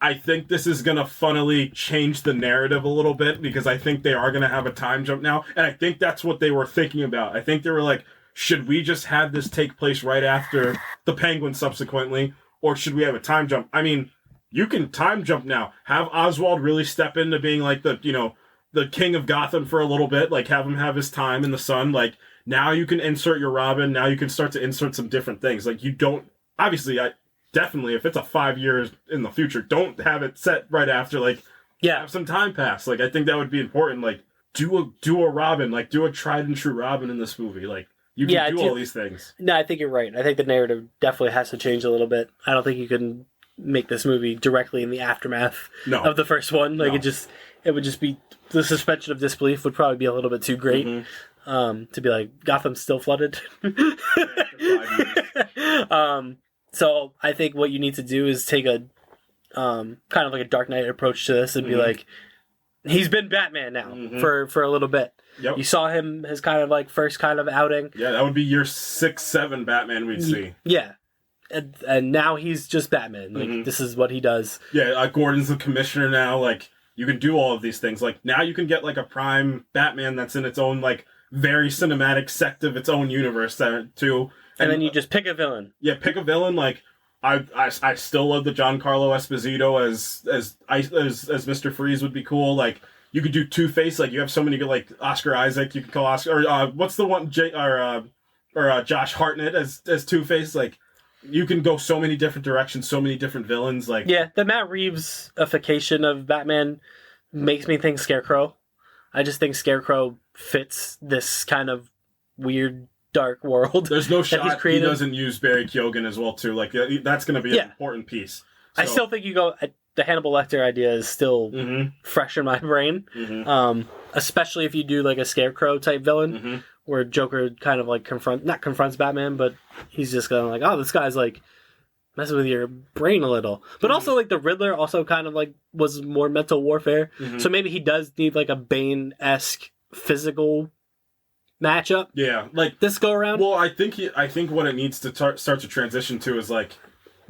C: I think this is going to funnily change the narrative a little bit because I think they are going to have a time jump now. And I think that's what they were thinking about. I think they were like, should we just have this take place right after the Penguin subsequently? Or should we have a time jump? I mean, you can time jump now. Have Oswald really step into being like the king of Gotham for a little bit. Like have him have his time in the sun. Like now you can insert your Robin. Now you can start to insert some different things. Like you don't, obviously definitely, if it's a 5 years in the future, don't have it set right after. Like, have some time pass. Like, I think that would be important. Like, do a Robin. Like, do a tried and true Robin in this movie. Like, you can do all these things.
B: No, I think you're right. I think the narrative definitely has to change a little bit. I don't think you can make this movie directly in the aftermath of the first one. Like, it would just be the suspension of disbelief would probably be a little bit too great. To be like, Gotham's still flooded. So I think what you need to do is take a kind of like a Dark Knight approach to this and be like, he's been Batman now for a little bit. Yep. You saw him his kind of like first kind of outing.
C: Yeah, that would be your 6-7 Batman we'd see.
B: Yeah. And now he's just Batman. Like this is what he does.
C: Yeah, Gordon's the commissioner now. Like you can do all of these things. Like now you can get like a prime Batman that's in its own like very cinematic sect of its own universe too.
B: And then you just pick a villain.
C: Yeah, pick a villain. Like I still love the Giancarlo Esposito as Mr. Freeze would be cool. Like you could do Two-Face. Like you have so many good like Oscar Isaac. You could call Oscar or what's the one Josh Hartnett as Two-Face. Like you can go so many different directions, so many different villains. Like
B: the Matt Reeves-ification of Batman makes me think Scarecrow. I just think Scarecrow fits this kind of weird dark world.
C: There's no shot he doesn't use Barry Keoghan as well too. Like that's going to be an important piece. So.
B: I still think the Hannibal Lecter idea is still fresh in my brain. Especially if you do like a Scarecrow type villain where Joker kind of like confronts Batman, but he's just going like, oh, this guy's like messing with your brain a little. But also like the Riddler also kind of like was more mental warfare. So maybe he does need like a Bane-esque physical matchup.
C: Yeah, like
B: this go around.
C: Well, I think what it needs to start to transition to is like,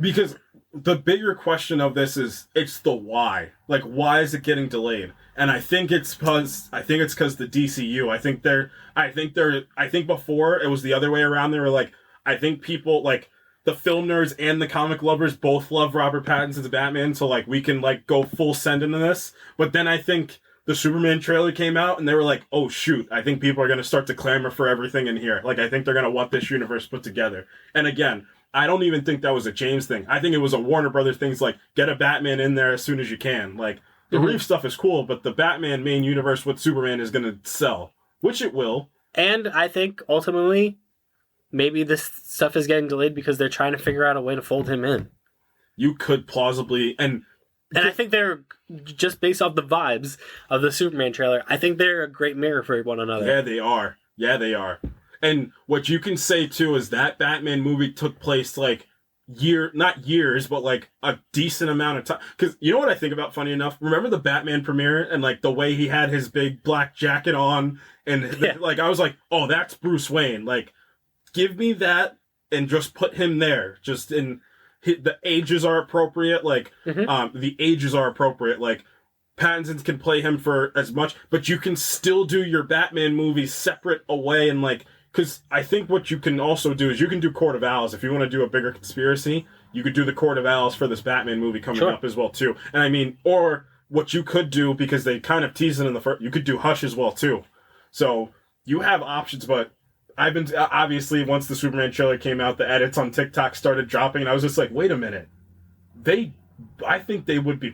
C: because the bigger question of this is it's the why. Like, why is it getting delayed? And I think it's because the DCU. I think before it was the other way around. They were like, I think people like the film nerds and the comic lovers both love Robert Pattinson's Batman, so like we can like go full send into this. But then I think the Superman trailer came out and they were like, oh shoot, I think people are going to start to clamor for everything in here. Like, I think they're going to want this universe put together. And again, I don't even think that was a James thing. I think it was a Warner Brothers thing. Like, get a Batman in there as soon as you can. Like, the Reeves stuff is cool, but the Batman main universe with Superman is going to sell. Which it will.
B: And I think, ultimately, maybe this stuff is getting delayed because they're trying to figure out a way to fold him in.
C: You could plausibly... And
B: I think they're, just based off the vibes of the Superman trailer, I think they're a great mirror for one another.
C: Yeah, they are. And what you can say, too, is that Batman movie took place, like, not years, but, like, a decent amount of time. Because, you know what I think about, funny enough? Remember the Batman premiere and, like, the way he had his big black jacket on? And, like, I was like, oh, that's Bruce Wayne. Like, give me that and just put him there. Just in... The ages are appropriate, like, the ages are appropriate, like, Pattinson can play him for as much, but you can still do your Batman movies separate away and, like, because I think what you can also do is you can do Court of Owls. If you want to do a bigger conspiracy, you could do the Court of Owls for this Batman movie coming up as well, too. And I mean, or what you could do, because they kind of tease it in the first, you could do Hush as well, too. So you have options, but I've been, obviously, once the Superman trailer came out, the edits on TikTok started dropping, and I was just like, wait a minute. I think they would be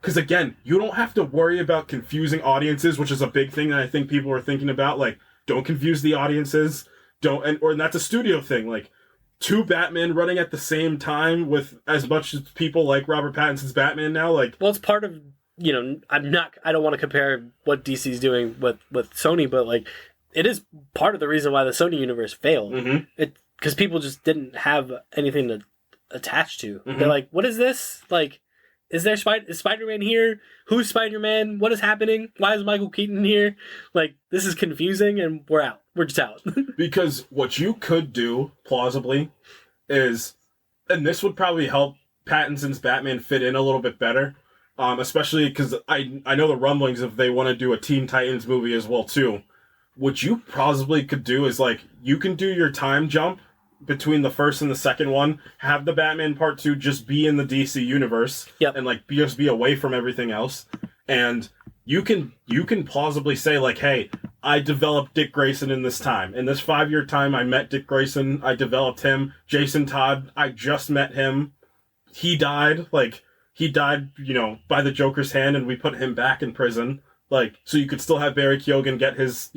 C: because again, you don't have to worry about confusing audiences, which is a big thing that I think people are thinking about. Like, don't confuse the audiences. And that's a studio thing. Like, two Batman running at the same time with as much as people like Robert Pattinson's Batman now. Like,
B: well, it's part of, I don't want to compare what DC's doing with Sony, but like, it is part of the reason why the Sony universe failed. Because people just didn't have anything to attach to. They're like, what is this? Like, is Spider-Man here? Who's Spider-Man? What is happening? Why is Michael Keaton here? Like, this is confusing, and we're out. We're just out.
C: Because what you could do, plausibly, is, and this would probably help Pattinson's Batman fit in a little bit better, especially because I know the rumblings if they want to do a Teen Titans movie as well, too. What you possibly could do is, like, you can do your time jump between the first and the second one, have the Batman Part 2 just be in the DC universe, and like just be away from everything else, and you can plausibly say like, hey, I developed Dick Grayson in this time. In this 5-year time, I met Dick Grayson, I developed him. Jason Todd, I just met him. He died, by the Joker's hand, and we put him back in prison. Like, so you could still have Barry Keoghan get his,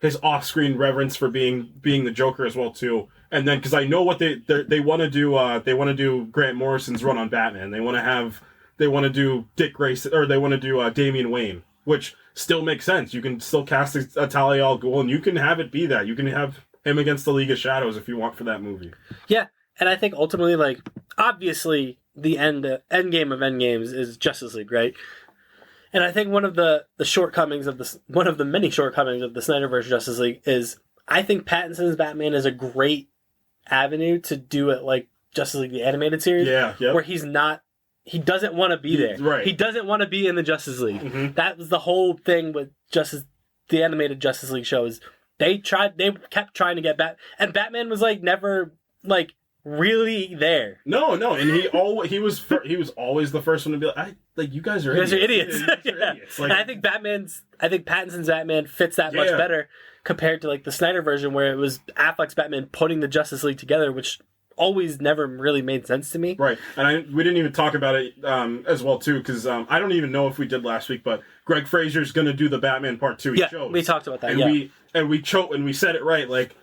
C: his off-screen reverence for being the Joker as well too. And then, because I know what they want to do, they want to do Grant Morrison's run on Batman. They want to do Dick Grayson, or they want to do Damian Wayne, which still makes sense. You can still cast a Talia al Ghul, and you can have it be that. You can have him against the League of Shadows if you want for that movie. Yeah,
B: and I think ultimately, like, obviously, the end game of endgames is Justice League, right? And I think one of the many shortcomings of the Snyderverse Justice League is I think Pattinson's Batman is a great avenue to do it like Justice League the animated series, where he doesn't want to be there.
C: Right.
B: He doesn't want to be in the Justice League. That was the whole thing with the animated Justice League shows. They kept trying to get and Batman was like never like really there.
C: No, and he was always the first one to be like, you guys are
B: idiots.
C: idiots. Like,
B: and I think Pattinson's Batman fits that much better compared to like the Snyder version where it was Affleck's Batman putting the Justice League together, which always never really made sense to me.
C: Right, and we didn't even talk about it as well too, because I don't even know if we did last week, but Greg Fraser's going to do the Batman Part 2.
B: We talked about that.
C: And we said it right, like,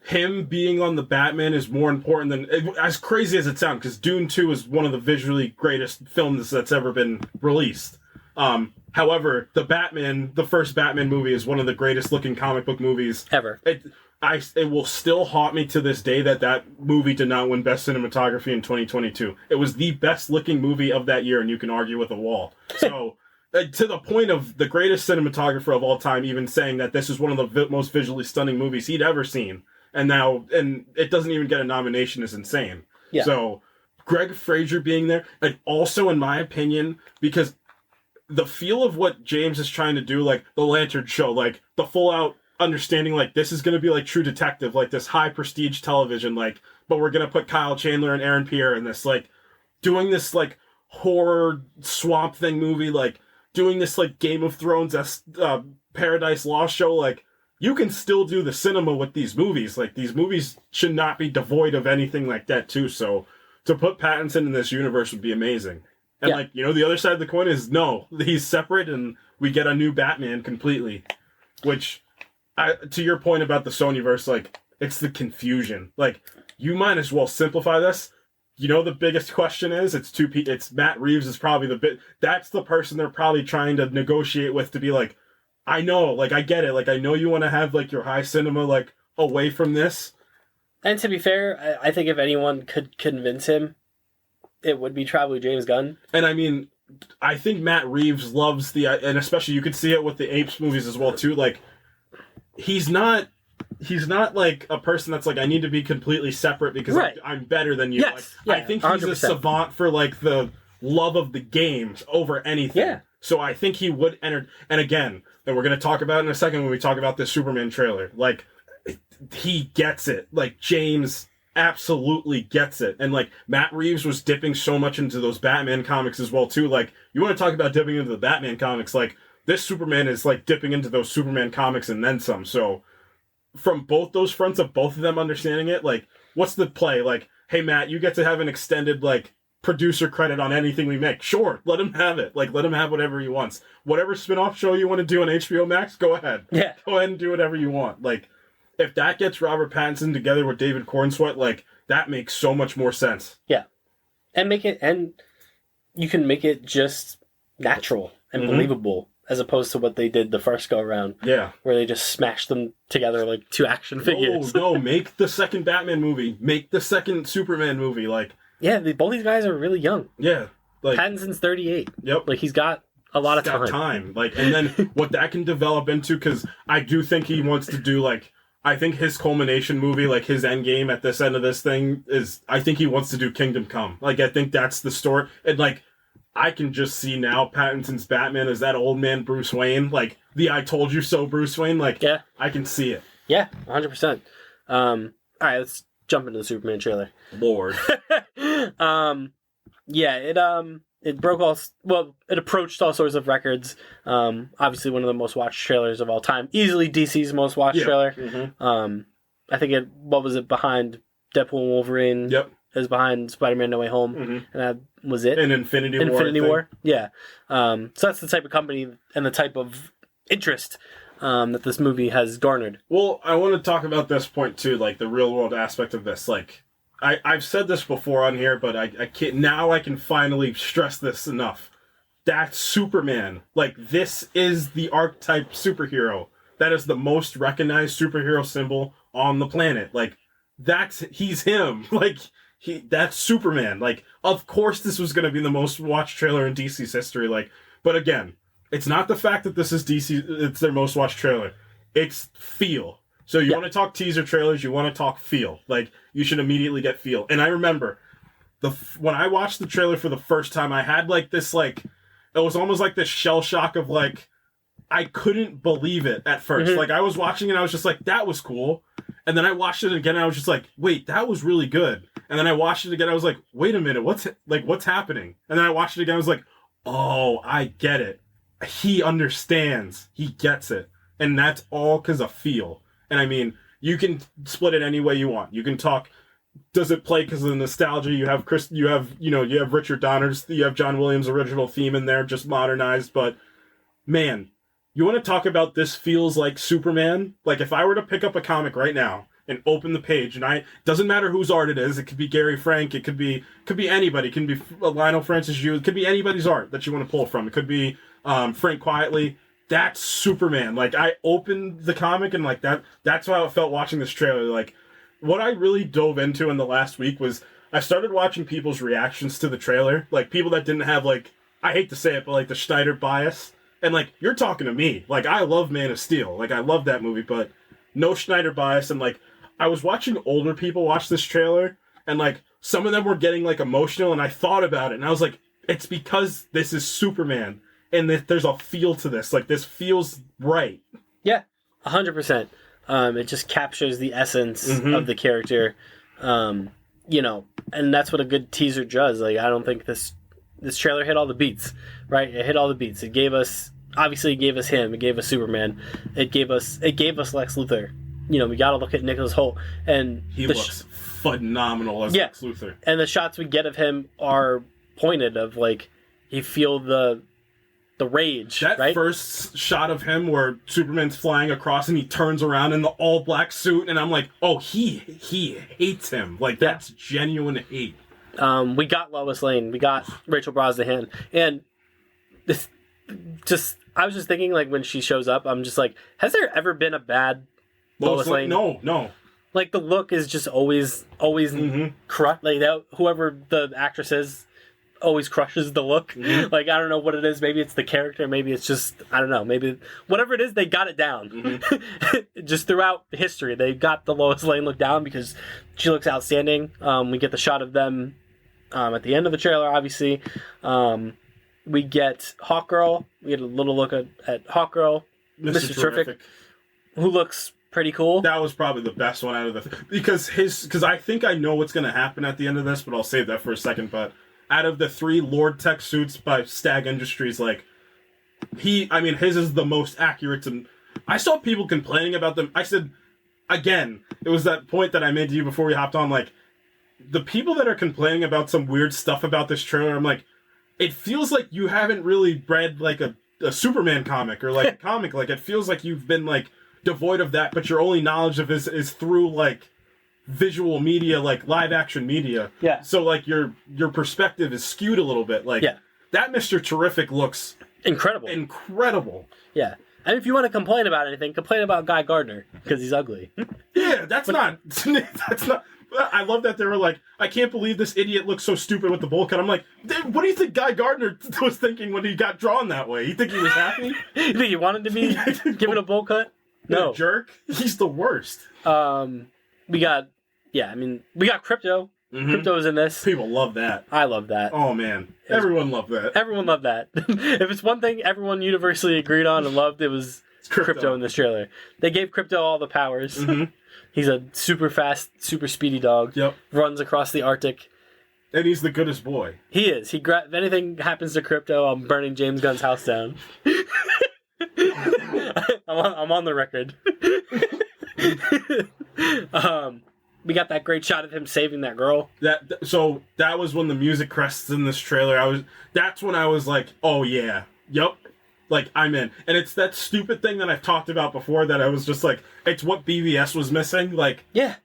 C: him being on the Batman is more important than, as crazy as it sounds, because Dune 2 is one of the visually greatest films that's ever been released. However, the first Batman movie is one of the greatest looking comic book movies
B: ever.
C: It will still haunt me to this day that movie did not win Best Cinematography in 2022. It was the best looking movie of that year, and you can argue with a wall. So, to the point of the greatest cinematographer of all time even saying that this is one of the most visually stunning movies he'd ever seen. And it doesn't even get a nomination is insane. Yeah. So, Greg Fraser being there, and also in my opinion, because the feel of what James is trying to do, like the Lantern Show, like the full out understanding, like this is going to be like True Detective, like this high prestige television, like, but we're going to put Kyle Chandler and Aaron Pierre in this, like doing this like horror Swamp Thing movie, like doing this like Game of Thrones Paradise Lost show, like, you can still do the cinema with these movies. Like, these movies should not be devoid of anything like that, too. So, to put Pattinson in this universe would be amazing. And, the other side of the coin is, no, he's separate, and we get a new Batman completely. Which, to your point about the Sonyverse, like, it's the confusion. Like, you might as well simplify this. The biggest question is, it's Matt Reeves is probably that's the person they're probably trying to negotiate with to be like, I know, like, I get it. Like, I know you want to have, like, your high cinema, like, away from this.
B: And to be fair, I think if anyone could convince him, it would be probably James Gunn.
C: And, I mean, I think Matt Reeves loves and especially you could see it with the Apes movies as well, too. Like, he's not, like, a person that's like, I need to be completely separate because I'm better than you.
B: Yes.
C: Like, I think he's 100%. A savant for, like, the love of the games over anything.
B: Yeah.
C: So I think he would enter, and again, and we're going to talk about it in a second when we talk about this Superman trailer. Like, he gets it. Like, James absolutely gets it. And, like, Matt Reeves was dipping so much into those Batman comics as well, too. Like, you want to talk about dipping into the Batman comics, like, this Superman is, like, dipping into those Superman comics and then some. So, from both those fronts of both of them understanding it, like, what's the play? Like, hey, Matt, you get to have an extended, like, producer credit on anything we make. Sure, let him have it. Like, let him have whatever he wants. Whatever spin-off show you want to do on HBO Max, go ahead.
B: Yeah.
C: Go ahead and do whatever you want. Like, if that gets Robert Pattinson together with David Corenswet, like, that makes so much more sense.
B: Yeah. And you can make it just natural and believable, as opposed to what they did the first go around.
C: Yeah.
B: Where they just smashed them together like two action figures.
C: No, make the second Batman movie. Make the second Superman movie. Like,
B: yeah, both these guys are really young.
C: yeah. Like,
B: Pattinson's 38.
C: Yep.
B: Like, he's got a lot of time.
C: Like, and then what that can develop into, because I do think he wants to do, like, I think his culmination movie, like, his end game at this end of this thing is, I think he wants to do Kingdom Come. Like, I think that's the story. And, like, I can just see now Pattinson's Batman as that old man Bruce Wayne, like, the I told you so Bruce Wayne. Like,
B: yeah.
C: I can see it.
B: Yeah, 100%. All right, let's jump into the Superman trailer.
C: Lord.
B: Yeah, it broke it approached all sorts of records. Obviously one of the most watched trailers of all time. Easily DC's most watched trailer.
C: Mm-hmm.
B: I think behind Deadpool and Wolverine?
C: Yep.
B: It was behind Spider-Man No Way Home.
C: Mm-hmm.
B: And that was it.
C: And Infinity War.
B: Infinity War. Yeah. So that's the type of company and the type of interest that this movie has garnered.
C: Well, I want to talk about this point too, like the real world aspect of this. Like, I've said this before on here, but I can't, now I can finally stress this enough. That's Superman. Like, this is the archetype superhero. That is the most recognized superhero symbol on the planet. Like, he's him. Like, that's Superman. Like, of course this was going to be the most watched trailer in DC's history. Like, but again, it's not the fact that this is DC, it's their most watched trailer. It's feel. So you want to talk teaser trailers, you want to talk feel. Like, you should immediately get feel. And I remember, when I watched the trailer for the first time, I had, like, this, like, it was almost like this shell shock of, like, I couldn't believe it at first.
B: Mm-hmm.
C: Like, I was watching it, I was just like, that was cool. And then I watched it again, and I was just like, wait, that was really good. And then I watched it again, I was like, wait a minute, what's happening? And then I watched it again, I was like, oh, I get it. He understands. He gets it. And that's all because of feel. And I mean, you can split it any way you want. You can talk, does it play because of the nostalgia? You have Richard Donner's, you have John Williams' original theme in there, just modernized. But man, you want to talk about this feels like Superman? Like, if I were to pick up a comic right now and open the page, and doesn't matter whose art it is. It could be Gary Frank. It could be anybody. It can be Lionel Francis Yu. It could be anybody's art that you want to pull from. It could be Frank Quietly. That's Superman. Like, I opened the comic and, like, that's how it felt watching this trailer. Like, what I really dove into in the last week was I started watching people's reactions to the trailer. Like, people that didn't have, like, I hate to say it, but, like, the Schneider bias. And, like, you're talking to me. Like, I love Man of Steel. Like, I love that movie, but no Schneider bias. And, like, I was watching older people watch this trailer, and, like, some of them were getting, like, emotional, and I thought about it, and I was like, it's because this is Superman. And there's a feel to this. Like, this feels right.
B: Yeah, 100%. It just captures the essence of the character. And that's what a good teaser does. Like, I don't think this trailer hit all the beats, right? It hit all the beats. It gave us him. It gave us Superman. It gave us Lex Luthor. We got to look at Nicholas Hoult, and
C: he looks phenomenal as Lex Luthor.
B: And the shots we get of him are pointed. Of, like, you feel the rage.
C: That
B: right?
C: first shot of him where Superman's flying across and he turns around in the all black suit, and I'm like, oh, he hates him. Like, that's genuine hate.
B: We got Lois Lane. We got Rachel Brosnahan. And I was just thinking, like, when she shows up, I'm just like, has there ever been a bad Lois Lane?
C: No.
B: Like, the look is just always crushed. Like, whoever the actress is always crushes the look. Like, I don't know what it is. Maybe it's the character. Maybe it's just, I don't know. Maybe whatever it is, they got it down. Just throughout history, they got the Lois Lane look down because she looks outstanding. We get the shot of them at the end of the trailer, obviously. We get Hawkgirl. We get a little look at Hawkgirl, Mr. Terrific, who looks pretty cool.
C: That was probably the best one out of the... Because I think I know what's going to happen at the end of this, but I'll save that for a second. But out of the 3 Lord Tech suits by Stag Industries, like, his is the most accurate. And I saw people complaining about them. I said, again, it was that point that I made to you before we hopped on, like, the people that are complaining about some weird stuff about this trailer, I'm like, it feels like you haven't really read, like, a Superman comic or, like, a comic. Like, it feels like you've been, like, devoid of that, but your only knowledge of is through, like, visual media, like live action media.
B: Yeah.
C: So, like, your perspective is skewed a little bit. Like, that Mr. Terrific looks incredible.
B: Yeah. And if you want to complain about anything, complain about Guy Gardner because he's ugly.
C: Yeah, that's not. I love that they were like, I can't believe this idiot looks so stupid with the bowl cut. I'm like, what do you think Guy Gardner was thinking when he got drawn that way? You think he was happy?
B: You think he wanted to be given a bowl cut? No.
C: Jerk. He's the worst.
B: We got Crypto. Mm-hmm. Crypto's in this.
C: People love that.
B: I love that.
C: Oh, man. Everyone loved that.
B: Everyone loved that. If it's one thing everyone universally agreed on and loved, it was Crypto in this trailer. They gave Crypto all the powers. Mm-hmm. He's a super fast, super speedy dog. Yep. Runs across the Arctic.
C: And he's the goodest boy.
B: He is. If anything happens to Crypto, I'm burning James Gunn's house down. I'm on the record. We got that great shot of him saving that girl. So that was when the music crests in this trailer. That's when I was like, oh yeah, yep, like I'm in. And it's that stupid thing that I've talked about before that I was just like, it's what BVS was missing. Like, yeah,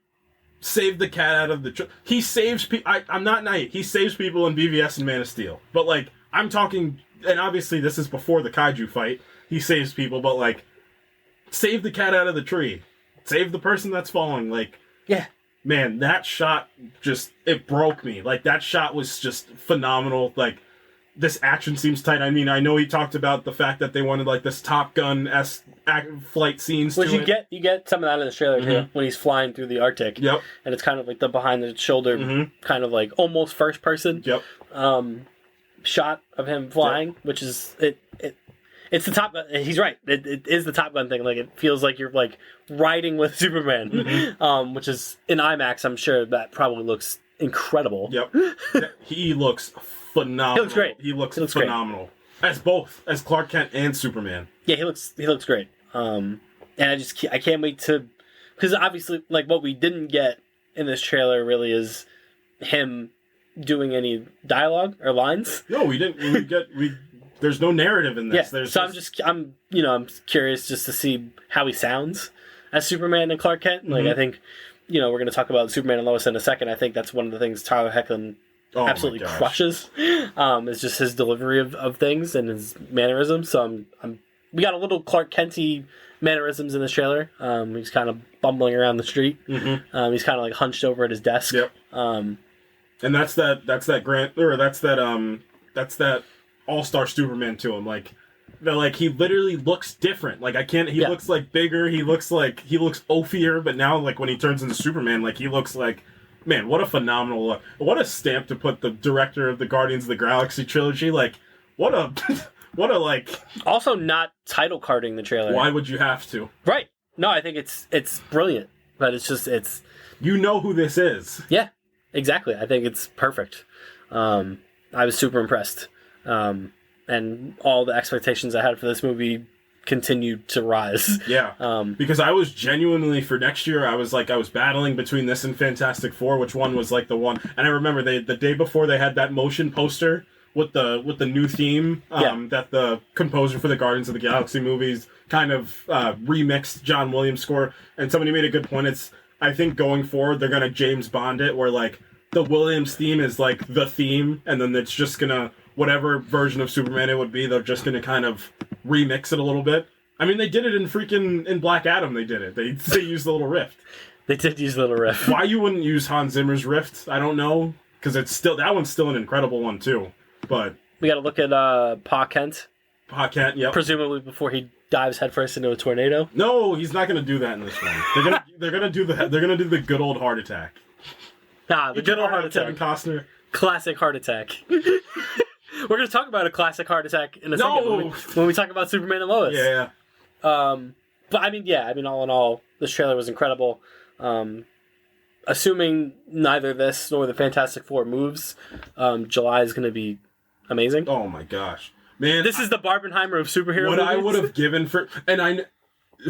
B: save the cat out of the. He saves people. I'm not naive. He saves people in BVS and Man of Steel. But like, I'm talking, and obviously this is before the kaiju fight. He saves people, but like, save the cat out of the tree. Save the person that's falling. Like, yeah. Man, that shot it broke me. Like, that shot was just phenomenal. Like, this action seems tight. I mean, I know he talked about the fact that they wanted, like, this Top Gun-esque flight scenes. Which you get some of that in the trailer, too, when he's flying through the Arctic. Yep. And it's kind of like the behind-the-shoulder, kind of like almost first-person shot of him flying, which is... It's the Top Gun. He's right. It is the Top Gun thing. Like, it feels like you're like riding with Superman, which is in IMAX. I'm sure that probably looks incredible. Yep,
C: he looks phenomenal.
B: He looks great.
C: He looks phenomenal as Clark Kent and Superman.
B: Yeah, he looks great. And I can't wait to, because obviously, like, what we didn't get in this trailer really is him doing any dialogue or lines.
C: No, we didn't. There's no narrative in this.
B: Yeah, I'm curious just to see how he sounds as Superman and Clark Kent. Like, I think, we're going to talk about Superman and Lois in a second. I think that's one of the things Tyler Hoechlin absolutely crushes. Is just his delivery of things and his mannerisms. So we got a little Clark Kent-y mannerisms in this trailer. He's kind of bumbling around the street. Mm-hmm. He's kind of like hunched over at his desk. Yep.
C: And that's that all-star Superman to him. Like he literally looks different. Like he looks like bigger. He looks oafier, but now like when he turns into Superman, like he looks like, man, what a phenomenal look. What a stamp to put the director of the Guardians of the Galaxy trilogy. Like, what a like.
B: Also not title carding the trailer.
C: Why would you have to?
B: Right. No, I think it's brilliant, but it's
C: you know who this is.
B: Yeah, exactly. I think it's perfect. I was super impressed. And all the expectations I had for this movie continued to rise.
C: Yeah. Because I was genuinely, for next year, I was battling between this and Fantastic Four, which one was like the one. And I remember the day before they had that motion poster with the new theme that the composer for the Guardians of the Galaxy movies kind of remixed John Williams' score. And somebody made a good point. I think going forward, they're going to James Bond it, where like the Williams theme is like the theme, and then it's just going to... whatever version of Superman it would be, they're just going to kind of remix it a little bit. I mean, they did it in Black Adam. They did it. They used the little rift.
B: They did use the little rift.
C: Why you wouldn't use Hans Zimmer's rift, I don't know, because that one's still an incredible one too. But
B: we got to look at Pa Kent.
C: Pa Kent, yep.
B: Presumably before he dives headfirst into a tornado.
C: No, he's not going to do that in this one. They're gonna do the good old heart attack.
B: The good old heart attack.
C: Kevin Costner.
B: Classic heart attack. We're going to talk about a classic heart attack in a second when we talk about Superman and Lois.
C: Yeah.
B: But I mean, all in all, This trailer was incredible. Assuming neither this nor the Fantastic Four moves, July is going to be amazing.
C: Oh my gosh, man!
B: This is the Barbenheimer of superhero
C: what
B: movies.
C: I would have given for, and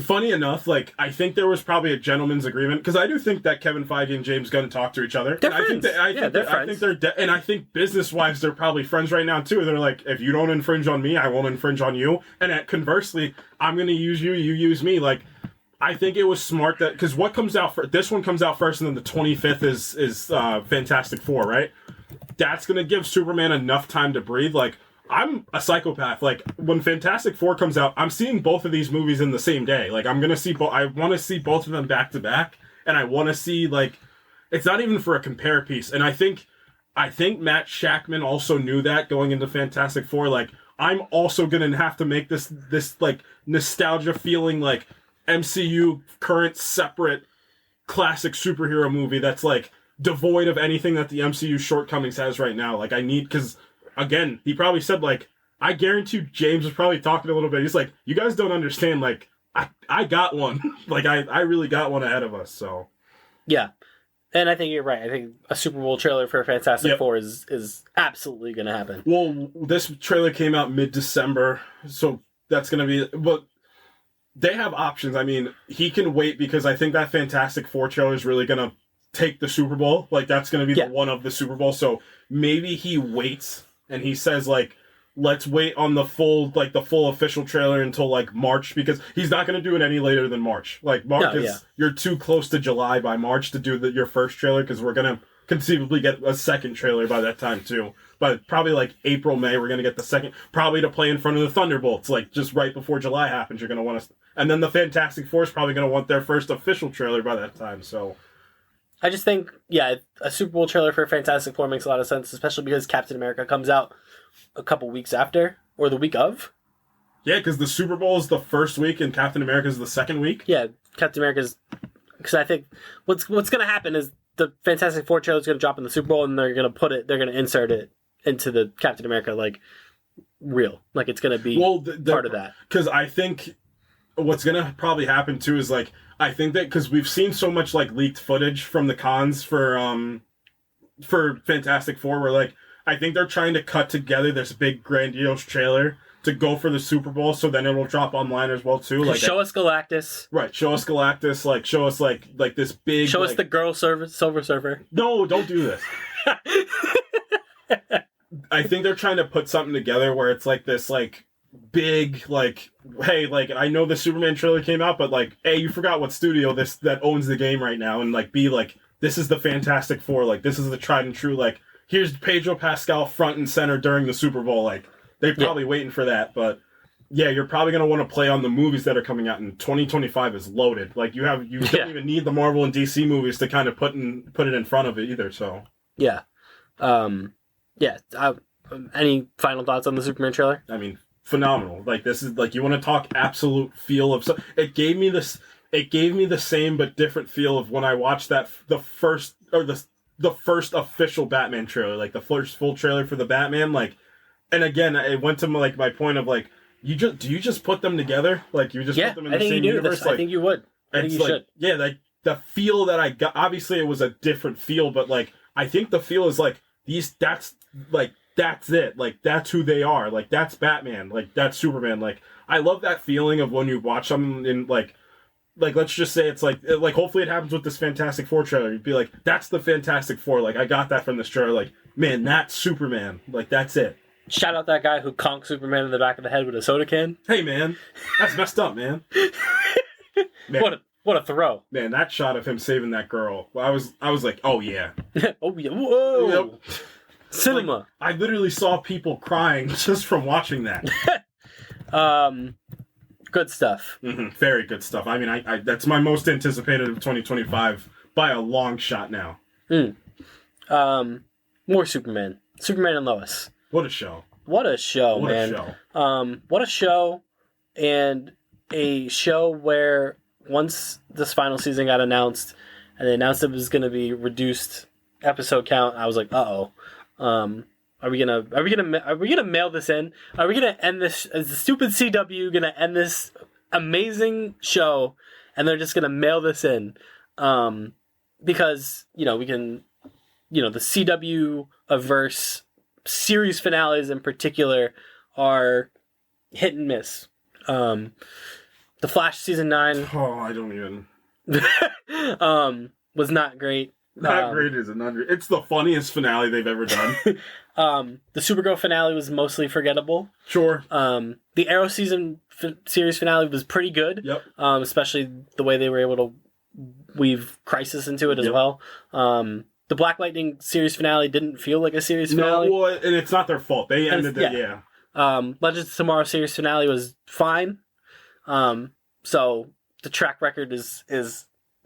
C: funny enough, like I think there was probably a gentleman's agreement because I do think that Kevin Feige and James Gunn talk to each other.
B: They're
C: and
B: friends.
C: I think they're and I think business wise they're probably friends right now too. They're like, if you don't infringe on me, I won't infringe on you. And conversely, I'm going to use you, you use me. Like, I think it was smart that because what comes out this one comes out first, and then the 25th is Fantastic Four, right? That's going to give Superman enough time to breathe. Like, I'm a psychopath. Like, when Fantastic Four comes out, I'm seeing both of these movies in the same day. Like, I'm gonna see I want to see both of them back to back, and I want to see, like, it's not even for a compare piece. And I think Matt Shackman also knew that going into Fantastic Four. Like, I'm also gonna have to make this like nostalgia feeling like MCU current separate classic superhero movie that's like devoid of anything that the MCU shortcomings has right now. Like, I need because. Again, he probably said, like, I guarantee James was probably talking a little bit. He's like, you guys don't understand, like, I got one. Like, I really got one ahead of us, so.
B: Yeah. And I think you're right. I think a Super Bowl trailer for Fantastic Four is absolutely going to happen.
C: Well, this trailer came out mid-December, so that's going to be... But they have options. I mean, he can wait because I think that Fantastic Four trailer is really going to take the Super Bowl. Like, that's going to be the one of the Super Bowl, so maybe he waits... And he says, like, let's wait on the full official trailer until, like, March, because he's not going to do it any later than March. Like, March you're too close to July by March to do your first trailer, because we're going to conceivably get a second trailer by that time, too. But probably, like, April, May, we're going to get the second, probably to play in front of the Thunderbolts, like, just right before July happens, you're going to want to... And then the Fantastic Four is probably going to want their first official trailer by that time, so...
B: I just think, a Super Bowl trailer for Fantastic Four makes a lot of sense, especially because Captain America comes out a couple weeks after, or the week of.
C: Yeah, because the Super Bowl is the first week and Captain America is the second week.
B: Yeah, Captain America's... Because I think what's going to happen is the Fantastic Four trailer is going to drop in the Super Bowl, and they're going to insert it into the Captain America, like, reel. Like, it's going to be part of that. Because
C: I think what's going to probably happen, too, is, like, I think that because we've seen so much like leaked footage from the cons for Fantastic Four, where like I think they're trying to cut together this big grandiose trailer to go for the Super Bowl, so then it'll drop online as well too. Like
B: show us Galactus,
C: right? Show us Galactus, like show us like this big.
B: Show us the girl Silver Surfer.
C: No, don't do this. I think they're trying to put something together where it's like this like big like, hey, like I know the Superman trailer came out, but like, A, you forgot what studio that owns the game right now, and like B, like this is the Fantastic Four, like this is the tried and true, like here's Pedro Pascal front and center during the Super Bowl, like they're probably waiting for that, but yeah, you're probably going to want to play on the movies that are coming out, and 2025 is loaded. Like you don't even need the Marvel and DC movies to kind of put it in front of it either. So any final thoughts on the Superman trailer? I mean, phenomenal. Like this is like, you want to talk absolute feel of. It gave me the same but different feel of when I watched the first official Batman trailer, like the first full trailer for the Batman. Like, and again, it went to like my point of like, do you just put them together? Like you just put them in the same universe?
B: I think you would. I think you should.
C: Yeah, like the feel that I got. Obviously, it was a different feel, but like I think the feel is like that's it. Like that's who they are. Like that's Batman. Like that's Superman. Like I love that feeling of when you watch them in like let's just say it's like hopefully it happens with this Fantastic Four trailer. You'd be like, that's the Fantastic Four. Like I got that from this trailer. Like, man, that's Superman. Like that's it.
B: Shout out that guy who conked Superman in the back of the head with a soda can.
C: Hey man, that's messed up, man.
B: Man. What a throw.
C: Man, that shot of him saving that girl. I was like, oh yeah.
B: Oh yeah. Whoa. Yep. Cinema.
C: Like, I literally saw people crying just from watching that.
B: Good stuff.
C: Mm-hmm. Very good stuff. I mean, I that's my most anticipated of 2025 by a long shot now.
B: More Superman. Superman and Lois.
C: What a show.
B: What a show,
C: what
B: man.
C: A show.
B: What a show, and a show where once this final season got announced, and they announced it was going to be reduced episode count, I was like, uh-oh. Are we gonna mail this in? Are we gonna end this? Is the stupid CW gonna end this amazing show and they're just gonna mail this in, because we can, the CW averse series finales in particular are hit and miss. The Flash season 9.
C: Oh, I don't even.
B: Was not great.
C: Not great is an under. It's the funniest finale they've ever done.
B: The Supergirl finale was mostly forgettable.
C: Sure.
B: The Arrow season series finale was pretty good.
C: Yep.
B: Especially the way they were able to weave Crisis into it as well. The Black Lightning series finale didn't feel like a series finale.
C: No, well, and it's not their fault. They ended it. Yeah.
B: Legends of Tomorrow series finale was fine. So the track record is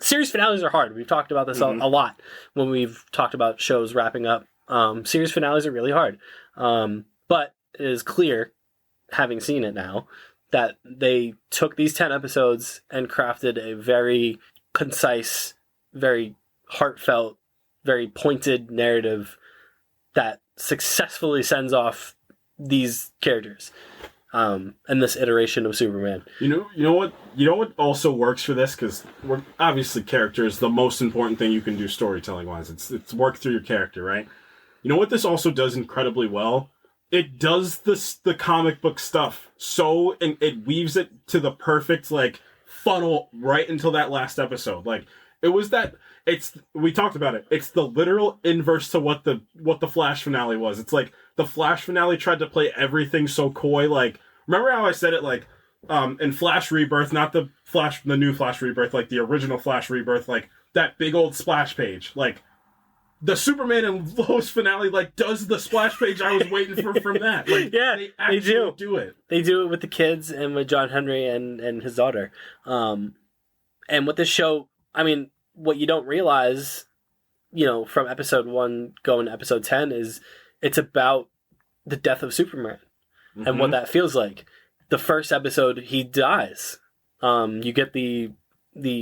B: series finales are hard. We've talked about this a lot when we've talked about shows wrapping up. Series finales are really hard. But it is clear, having seen it now, that they took these 10 episodes and crafted a very concise, very heartfelt, very pointed narrative that successfully sends off these characters. And this iteration of Superman. You
C: know what also works for this, because we're obviously characters. The most important thing you can do storytelling wise, it's work through your character, right? You know what this also does incredibly well? It does the comic book stuff and it weaves it to the perfect funnel right until that last episode. We talked about it. It's the literal inverse to what the Flash finale was. It's like the Flash finale tried to play everything so coy. Remember how I said it in Flash Rebirth, not the new Flash Rebirth, the original Flash Rebirth, that big old splash page. The Superman and Lois finale does the splash page I was waiting for from that. They actually do it.
B: They do it with the kids and with John Henry and his daughter. And with this show, I mean, what you don't realize, from episode 1 going to episode 10 is it's about the death of Superman and what that feels like. The first episode, he dies. You get the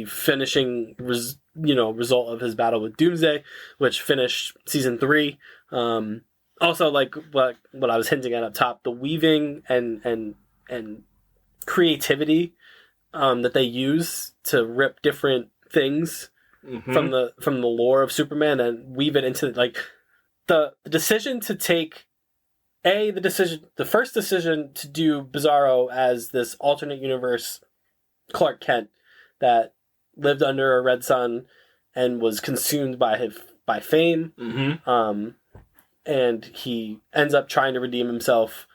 B: finishing result of his battle with Doomsday, which finished season 3. Also, what I was hinting at up top, the weaving and creativity that they use to rip different things from the lore of Superman and weave it into the decision to take the first decision to do Bizarro as this alternate universe Clark Kent that lived under a red sun and was consumed by fame. And he ends up trying to redeem himself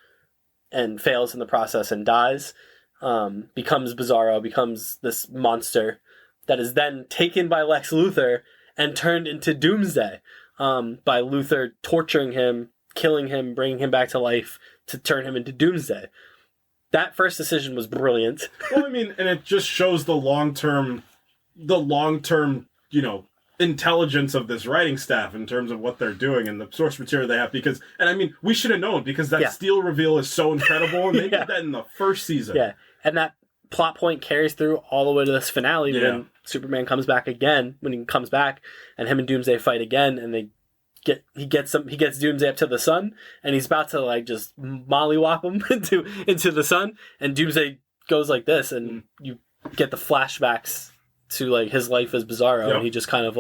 B: and fails in the process and dies. Becomes Bizarro, becomes this monster that is then taken by Lex Luthor and turned into Doomsday by Luthor torturing him, killing him, bringing him back to life to turn him into Doomsday. That first decision was brilliant.
C: Well, I mean, and it just shows the long-term, intelligence of this writing staff in terms of what they're doing and the source material they have. We should have known, because that Steel reveal is so incredible, and they did that in the first season.
B: Yeah, and that plot point carries through all the way to this finale when Superman comes back again, when he comes back, and him and Doomsday fight again, and he gets Doomsday up to the sun, and he's about to just mollywop him into the sun, and Doomsday goes like this, and you get the flashbacks to his life as Bizarro, and he just kind of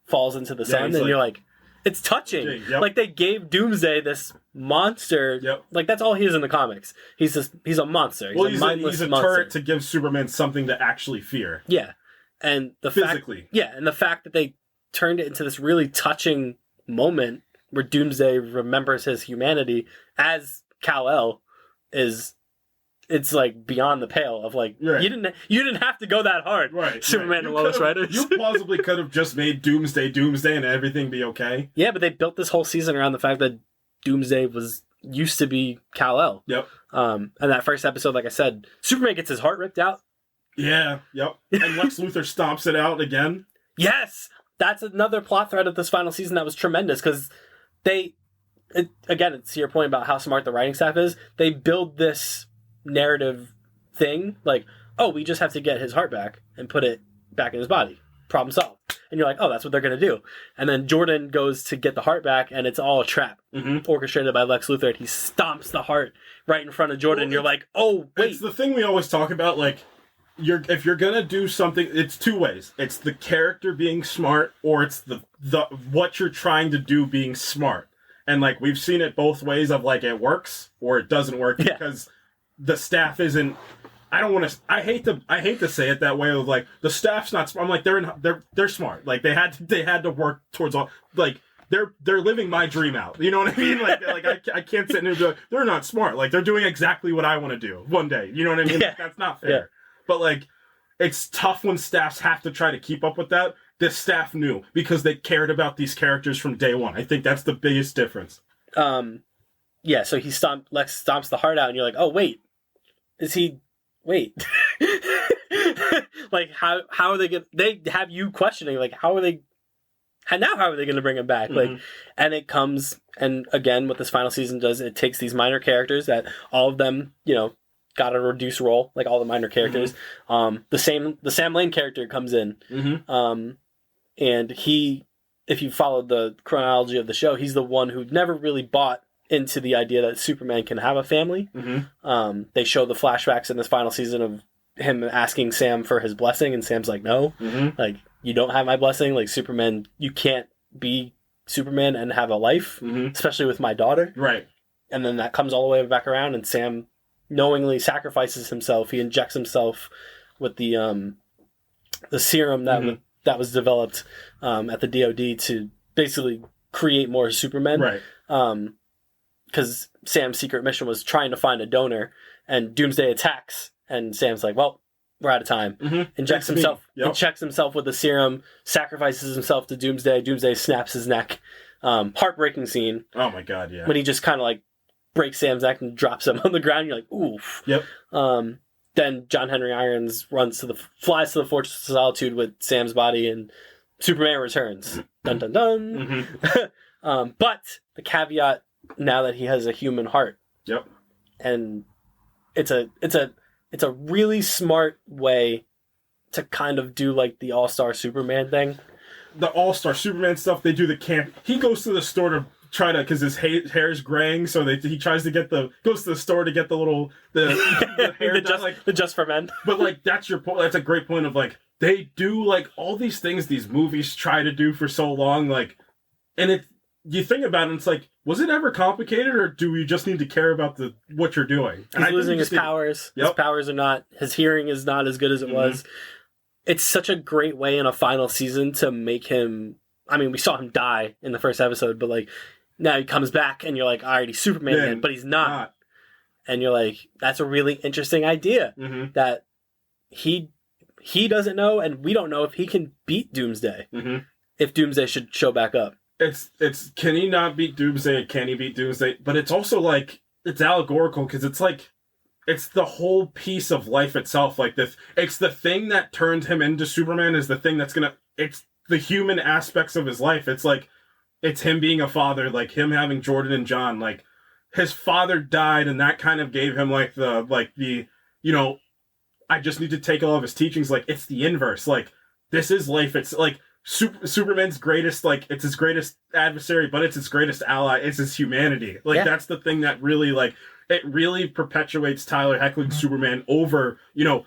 B: falls into the sun, and you're like, it's touching. Yep. They gave Doomsday this monster. Yep. That's all he is in the comics. He's a monster. He's a monster.
C: Turret to give Superman something to actually fear.
B: Yeah, and the
C: physically.
B: And the fact that they turned it into this really touching moment where Doomsday remembers his humanity as Kal-El it's beyond the pale of you didn't have to go that hard,
C: right?
B: Superman and Lois writers.
C: You plausibly could have just made Doomsday and everything be okay.
B: Yeah, but they built this whole season around the fact that Doomsday used to be Kal-El.
C: Yep.
B: And that first episode, like I said, Superman gets his heart ripped out.
C: Yeah. Yep. And Lex Luthor stomps it again.
B: Yes, that's another plot thread of this final season that was tremendous, because again, it's your point about how smart the writing staff is. They build this narrative thing we just have to get his heart back and put it back in his body. Problem solved. And you're like, oh, that's what they're going to do. And then Jordan goes to get the heart back, and it's all a trap orchestrated by Lex Luthor. And he stomps the heart right in front of Jordan. And you're like, oh, wait.
C: It's the thing we always talk about, if you're gonna do something, it's two ways. It's the character being smart, or it's the what you're trying to do being smart. And like we've seen it both ways of like it works or it doesn't work because the staff isn't. I don't want to. I hate to say it that way. Of like the staff's not smart. I'm like they're smart. Like they had to work towards all like. They're living my dream out. You know what I mean? Like I can't sit there and be like, they're not smart. Like they're doing exactly what I want to do one day. You know what I mean?
B: Yeah.
C: Like, that's not fair.
B: Yeah.
C: But like, it's tough when staffs have to try to keep up with that. This staff knew because they cared about these characters from day one. I think that's the biggest difference.
B: Yeah. So Lex stomps the heart out, and you're like, oh wait, is he? Wait. Like how are they gonna? They have you questioning like how are they? And now how are they going to bring him back?
C: Mm-hmm.
B: Like, and it comes, and again, what this final season does, it takes these minor characters that all of them, you know, got a reduced role, like all the minor characters. Mm-hmm. The Sam Lane character comes in, and he, if you followed the chronology of the show, he's the one who never really bought into the idea that Superman can have a family. Mm-hmm. They show the flashbacks in this final season of him asking Sam for his blessing, and Sam's like, no, like, you don't have my blessing. Like, Superman, you can't be Superman and have a life, especially with my daughter.
C: Right.
B: And then that comes all the way back around, and Sam knowingly sacrifices himself. He injects himself with the serum that was developed at the DoD to basically create more Supermen.
C: Right.
B: Because Sam's secret mission was trying to find a donor, and Doomsday attacks, and Sam's like, well, we're out of time. Injects himself with the serum, sacrifices himself to Doomsday. Doomsday snaps his neck. Heartbreaking scene.
C: Oh my god, yeah.
B: When he just kind of like breaks Sam's neck and drops him on the ground. You're like, oof.
C: Yep.
B: Then John Henry Irons flies to the Fortress of Solitude with Sam's body, and Superman returns. Dun dun dun. But the caveat, now that he has a human heart.
C: Yep.
B: And it's a really smart way to kind of do like the All-Star Superman thing.
C: The All-Star Superman stuff, they do the camp. He goes to the store to try to, because his hair's graying, so he tries to goes to the store to get the hair done,
B: the Just for Men.
C: But like, that's your point. That's a great point of like, they do like all these things these movies try to do for so long, like, and you think about it, and it's like, was it ever complicated, or do we just need to care about what you're doing?
B: He's losing his powers. Yep. His powers are not. His hearing is not as good as it was. It's such a great way in a final season to make him. I mean, we saw him die in the first episode, but like now he comes back, and you're like, all right, he's Superman again, but he's not. And you're like, that's a really interesting idea that he doesn't know, and we don't know if he can beat Doomsday. If Doomsday should show back up.
C: It's can he not beat Doomsday? Can he beat Doomsday? But it's also like, it's allegorical because it's like, it's the whole piece of life itself. Like it's the thing that turned him into Superman is the thing that's it's the human aspects of his life. It's like, it's him being a father, like him having Jordan and John, like his father died, and that kind of gave him like the you know, I just need to take all of his teachings. Like, it's the inverse. Like, this is life. It's like, Superman's greatest, like, it's his greatest adversary, but it's his greatest ally. It's his humanity. Like, that's the thing that really, like, it really perpetuates Tyler Hoechlin's Superman over, you know,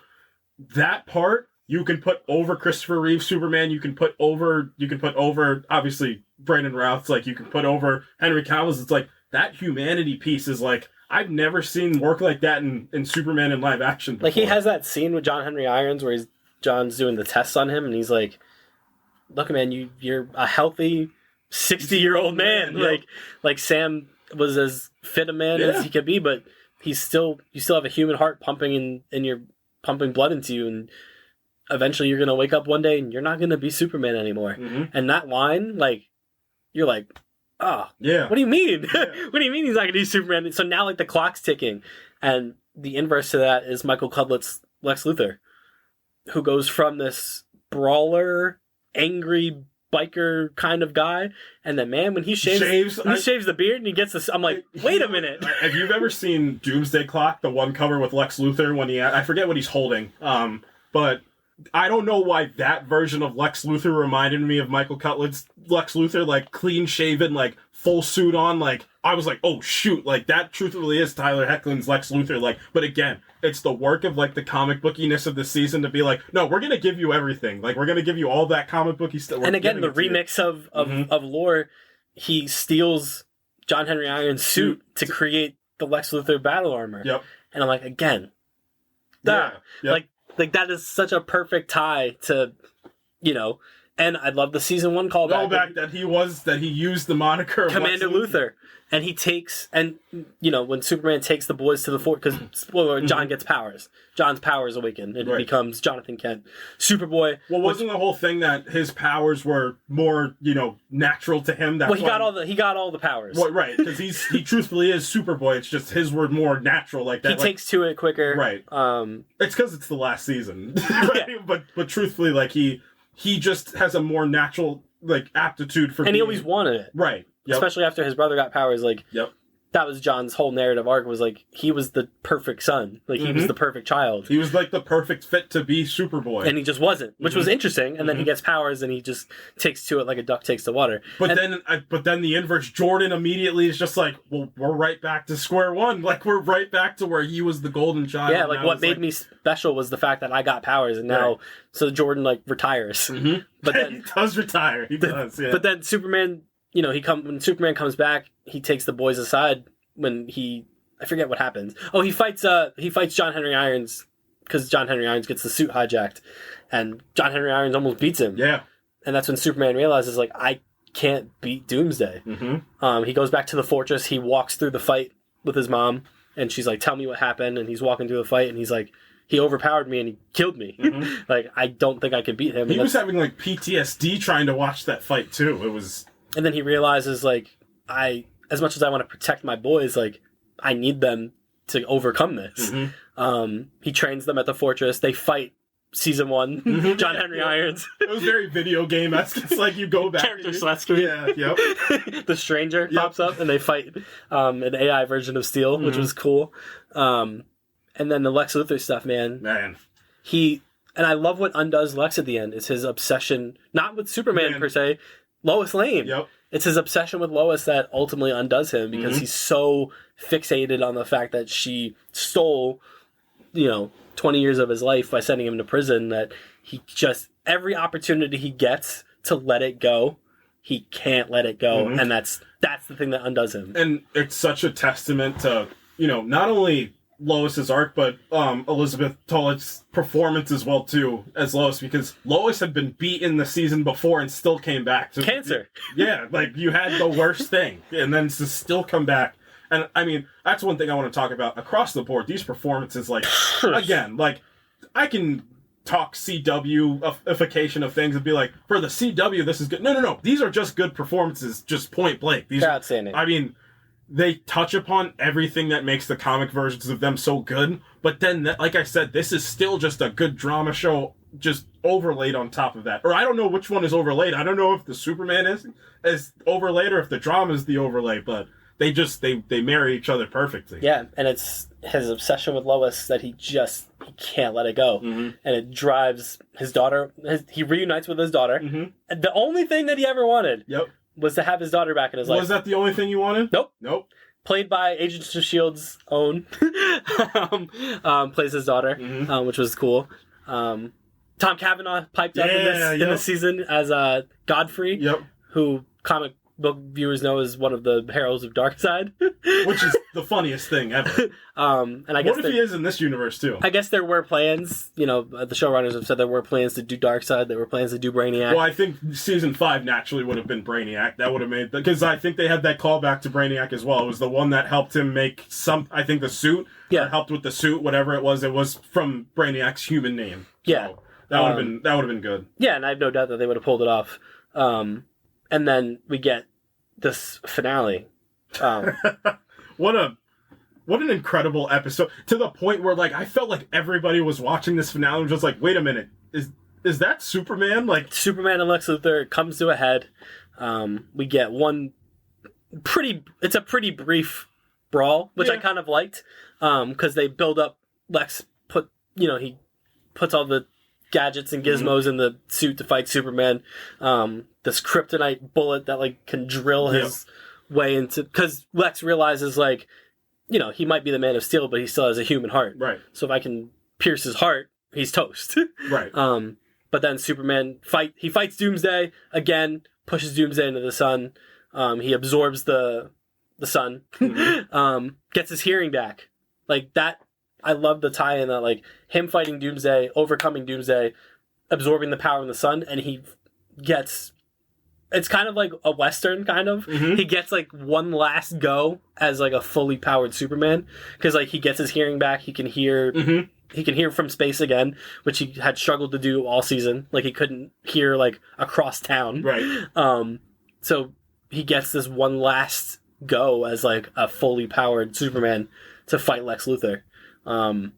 C: that part you can put over Christopher Reeve's Superman. You can put over, obviously, Brandon Routh's, like, you can put over Henry Cavill's. It's like, that humanity piece is like, I've never seen work like that in Superman in live action before.
B: Like, he has that scene with John Henry Irons where John's doing the tests on him, and he's like, look, man, you're a healthy 60-year-old man.
C: Yeah.
B: Like Sam was as fit a man as he could be, but you still have a human heart pumping and you're pumping blood into you, and eventually you're gonna wake up one day and you're not gonna be Superman anymore. And that line, like, you're like, what do you mean? What do you mean he's not gonna be Superman? So now, like, the clock's ticking, and the inverse to that is Michael Cudlett's Lex Luthor, who goes from this brawler, angry biker kind of guy, and then, man, when he shaves the beard and he gets this, I'm like, wait a minute.
C: Have you ever seen Doomsday Clock, the one cover with Lex Luthor when I forget what he's holding, but I don't know why that version of Lex Luthor reminded me of Michael Cudlett's Lex Luthor, like clean shaven, like full suit on, like I was like, oh shoot, like that truthfully is Tyler Hoechlin's Lex Luthor. Like, but again, it's the work of like the comic bookiness of the season to be like, no, we're gonna give you everything. Like, we're gonna give you all that comic booky stuff.
B: And again, the remix of lore, he steals John Henry Iron's suit to create the Lex Luthor battle armor.
C: Yep.
B: And I'm like, again, like that is such a perfect tie to, and I love the season 1 callback.
C: That he used the moniker of
B: Commander Luthor. And he takes, and when Superman takes the boys to the fort, because spoiler, John gets powers. John's powers awaken, and it becomes Jonathan Kent, Superboy.
C: Well, wasn't the whole thing that his powers were more, natural to him? That's
B: he got all the powers.
C: Well, right, because he truthfully is Superboy. It's just his were more natural, like that.
B: He takes to it quicker,
C: right? It's because it's the last season, right? Yeah. But truthfully, like he just has a more natural aptitude for,
B: and he always wanted it,
C: right? Yep.
B: Especially after his brother got powers, that was John's whole narrative arc, was he was the perfect son. He was the perfect child.
C: He was the perfect fit to be Superboy.
B: And he just wasn't, which was interesting. And then he gets powers and he just takes to it like a duck takes to water.
C: But then the inverse, Jordan immediately is just like, well, we're right back to square one. Like, we're right back to where he was the golden child.
B: Yeah, what made me special was the fact that I got powers, and now, so Jordan retires.
C: Mm-hmm.
B: But then
C: he does retire. He does, yeah.
B: But then Superman, when Superman comes back, he takes the boys aside when I forget what happens. Oh, he fights John Henry Irons, because John Henry Irons gets the suit hijacked, and John Henry Irons almost beats him.
C: Yeah.
B: And that's when Superman realizes, I can't beat Doomsday. Mm-hmm. He goes back to the fortress, he walks through the fight with his mom, and she's like, tell me what happened, and he's walking through the fight, and he's like, he overpowered me and he killed me. Mm-hmm. I don't think I could beat him.
C: He was having PTSD trying to watch that fight too. It was...
B: And then he realizes, as much as I want to protect my boys, I need them to overcome this. Mm-hmm. He trains them at the fortress. They fight season 1, mm-hmm. John Henry Irons.
C: It was very video game-esque. It's you go back.
B: Character select screen.
C: Yeah, yep.
B: The Stranger pops up and they fight an AI version of Steel, which was cool. And then the Lex Luthor stuff, man. And I love what undoes Lex at the end. It's his obsession, not with Superman per se, Lois Lane.
C: Yep.
B: It's his obsession with Lois that ultimately undoes him, because he's so fixated on the fact that she stole, 20 years of his life by sending him to prison, that he just, every opportunity he gets to let it go, he can't let it go. Mm-hmm. And that's the thing that undoes him.
C: And it's such a testament to, not only Lois's arc, but Elizabeth Tollett's performance as well too as Lois, because Lois had been beaten the season before and still came back to
B: cancer.
C: Yeah, you had the worst thing, and then to still come back. And I mean, that's one thing I want to talk about across the board. These performances, again, I can talk CW-ification of things and be like, for the CW, this is good. No. These are just good performances, just point blank. These
B: are outstanding.
C: I mean, they touch upon everything that makes the comic versions of them so good, but then, like I said, this is still just a good drama show, just overlaid on top of that. Or I don't know which one is overlaid. I don't know if the Superman is overlaid or if the drama is the overlay, but they marry each other perfectly.
B: Yeah, and it's his obsession with Lois that he can't let it go. Mm-hmm. And it drives his daughter. He reunites with his daughter. Mm-hmm. The only thing that he ever wanted was to have his daughter back in his life.
C: Was that the only thing you wanted?
B: Nope. Played by Agents of S.H.I.E.L.D.'s own. Plays his daughter, which was cool. Tom Cavanaugh piped up in this season as Godfrey, who comic book viewers know as one of the heralds of Darkseid.
C: Which is the funniest thing ever.
B: And I guess
C: what if he is in this universe too?
B: I guess there were plans, the showrunners have said there were plans to do Darkseid, there were plans to do Brainiac.
C: Well, I think season 5 naturally would have been Brainiac. That would have made, because I think they had that callback to Brainiac as well. It was the one that helped him make the suit. Yeah. Helped with the suit, whatever it was from Brainiac's human name.
B: Yeah.
C: So that would have been good.
B: Yeah, and I have no doubt that they would have pulled it off. And then we get this finale.
C: What an incredible episode, to the point where I felt like everybody was watching this finale and was just like, wait a minute, is that Superman?
B: Superman and Lex Luthor comes to a head. We get it's a pretty brief brawl, which I kind of liked, because they build up. Lex he puts all the gadgets and gizmos in the suit to fight Superman. This kryptonite bullet that can drill his way into... Because Lex realizes, like, you know, he might be the Man of Steel, but he still has a human heart.
C: Right.
B: So if I can pierce his heart, he's toast.
C: Right.
B: But then Superman fights Doomsday again, pushes Doomsday into the sun. He absorbs the sun, gets his hearing back. Like that, I love the tie-in that like him fighting Doomsday, overcoming Doomsday, absorbing the power of the sun, and he gets. It's kind of like a Western, kind of.
C: Mm-hmm.
B: He gets like one last go as like a fully powered Superman because like he gets his hearing back. He can hear.
C: Mm-hmm.
B: He can hear from space again, which he had struggled to do all season. Like he couldn't hear like across town.
C: Right.
B: So he gets this one last go as like a fully powered Superman to fight Lex Luthor. And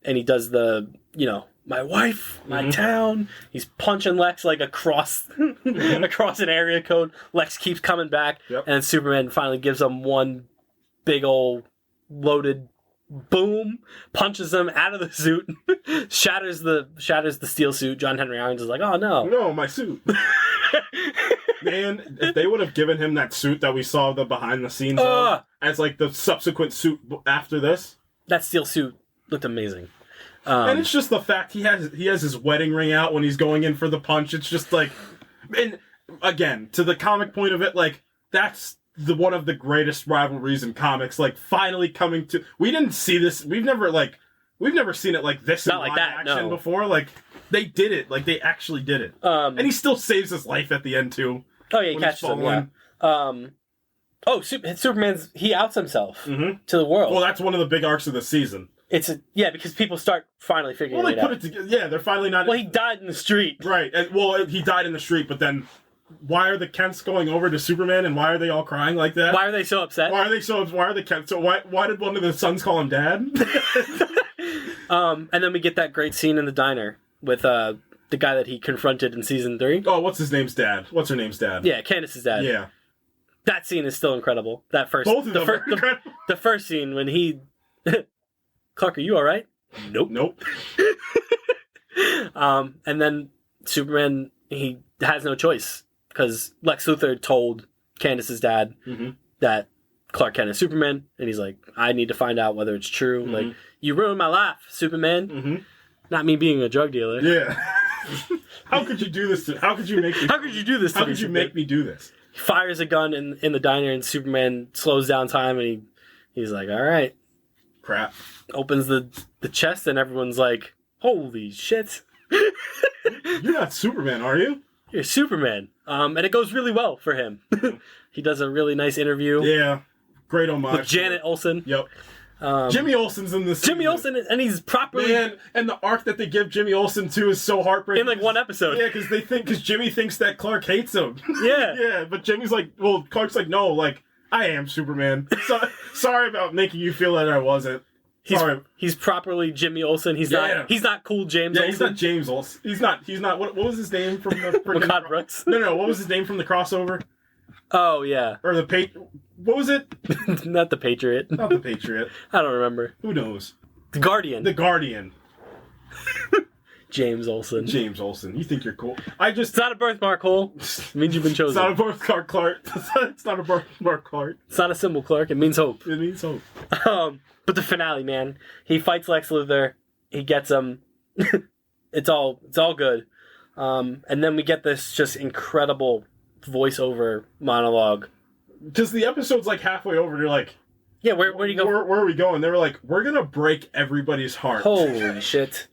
B: he does the, you know, my wife, my town. He's punching Lex like across across an area code. Lex keeps coming back, and Superman finally gives him one big old loaded boom, punches him out of the suit, shatters the steel suit. John Henry Irons is like, oh no,
C: my suit. Man, if they would have given him that suit that we saw the behind the scenes of, as like the subsequent suit after this,
B: that steel suit looked amazing.
C: And it's just the fact he has his wedding ring out when he's going in for the punch. It's just like, and again, to the comic point of it, like that's one of the greatest rivalries in comics, like finally coming to. We didn't see this. We've never seen it like this in live action before. Like they did it. Like they actually did it. And he still saves his life at the end too.
B: Oh yeah, he catches him. Yeah. Superman's he outs himself to the world.
C: Well, that's one of the big arcs of the season.
B: Because people start finally figuring it out.
C: Well, they put it together. Yeah, they're finally not.
B: Well, he died in the street.
C: Right. And, well, he died in the street, but then. Why are the Kents going over to Superman, and why are they all crying like that?
B: Why are they so upset?
C: Why are the Kents? So why did one of the sons call him Dad?
B: And then we get that great scene in the diner with the guy that he confronted in season 3.
C: Oh, what's his name's dad? What's her name's dad?
B: Yeah, Candace's dad.
C: Yeah.
B: That scene is still incredible. That first,
C: both of them are incredible.
B: The first scene when he, Clark, are you all right?
C: Nope.
B: And then Superman, he has no choice. Because Lex Luthor told Candace's dad that Clark Kent is Superman, and he's like, I need to find out whether it's true. Like, you ruined my life, Superman. Not me being a drug dealer.
C: Yeah. How could you do this? How could you make me?
B: How could you do this?
C: How could you make me do this?
B: He fires a gun in the diner, and Superman slows down time, and he's like, all right.
C: Crap.
B: Opens the chest, and everyone's like, holy shit.
C: You're not Superman, are you?
B: You're Superman. And it goes really well for him. He does a really nice interview.
C: Yeah. Great homage.
B: With Janet Olsen.
C: Yep. Jimmy Olsen's in this.
B: Jimmy Olsen, and he's properly...
C: Man, and the arc that they give Jimmy Olsen to is so heartbreaking.
B: In like one episode.
C: Yeah, because Jimmy thinks that Clark hates him.
B: Yeah.
C: Yeah, but Jimmy's like, well, Clark's like, no, like, I am Superman. Sorry about making you feel that I wasn't.
B: He's properly Jimmy Olsen. He's not cool James Olsen.
C: He's not James Olsen. He's not. What was his name from the
B: Makad Brooks?
C: No. What was his name from the crossover?
B: Oh yeah.
C: Or what was it?
B: Not the Patriot.
C: Not the Patriot.
B: I don't remember.
C: Who knows?
B: The Guardian.
C: The Guardian.
B: James Olsen.
C: James Olsen. You think you're cool?
B: It's not a birthmark, Cole. It means you've been chosen.
C: It's not a birthmark, Clark. It's not a birthmark, Clark.
B: It's not a symbol, Clark. It means hope.
C: It means hope.
B: But the finale, man. He fights Lex Luthor. He gets him. It's all good. And then we get this just incredible voiceover monologue.
C: Because the episode's like halfway over, and you're like,
B: yeah, where do you go?
C: Where are we going? They were like, we're gonna break everybody's heart.
B: Holy shit!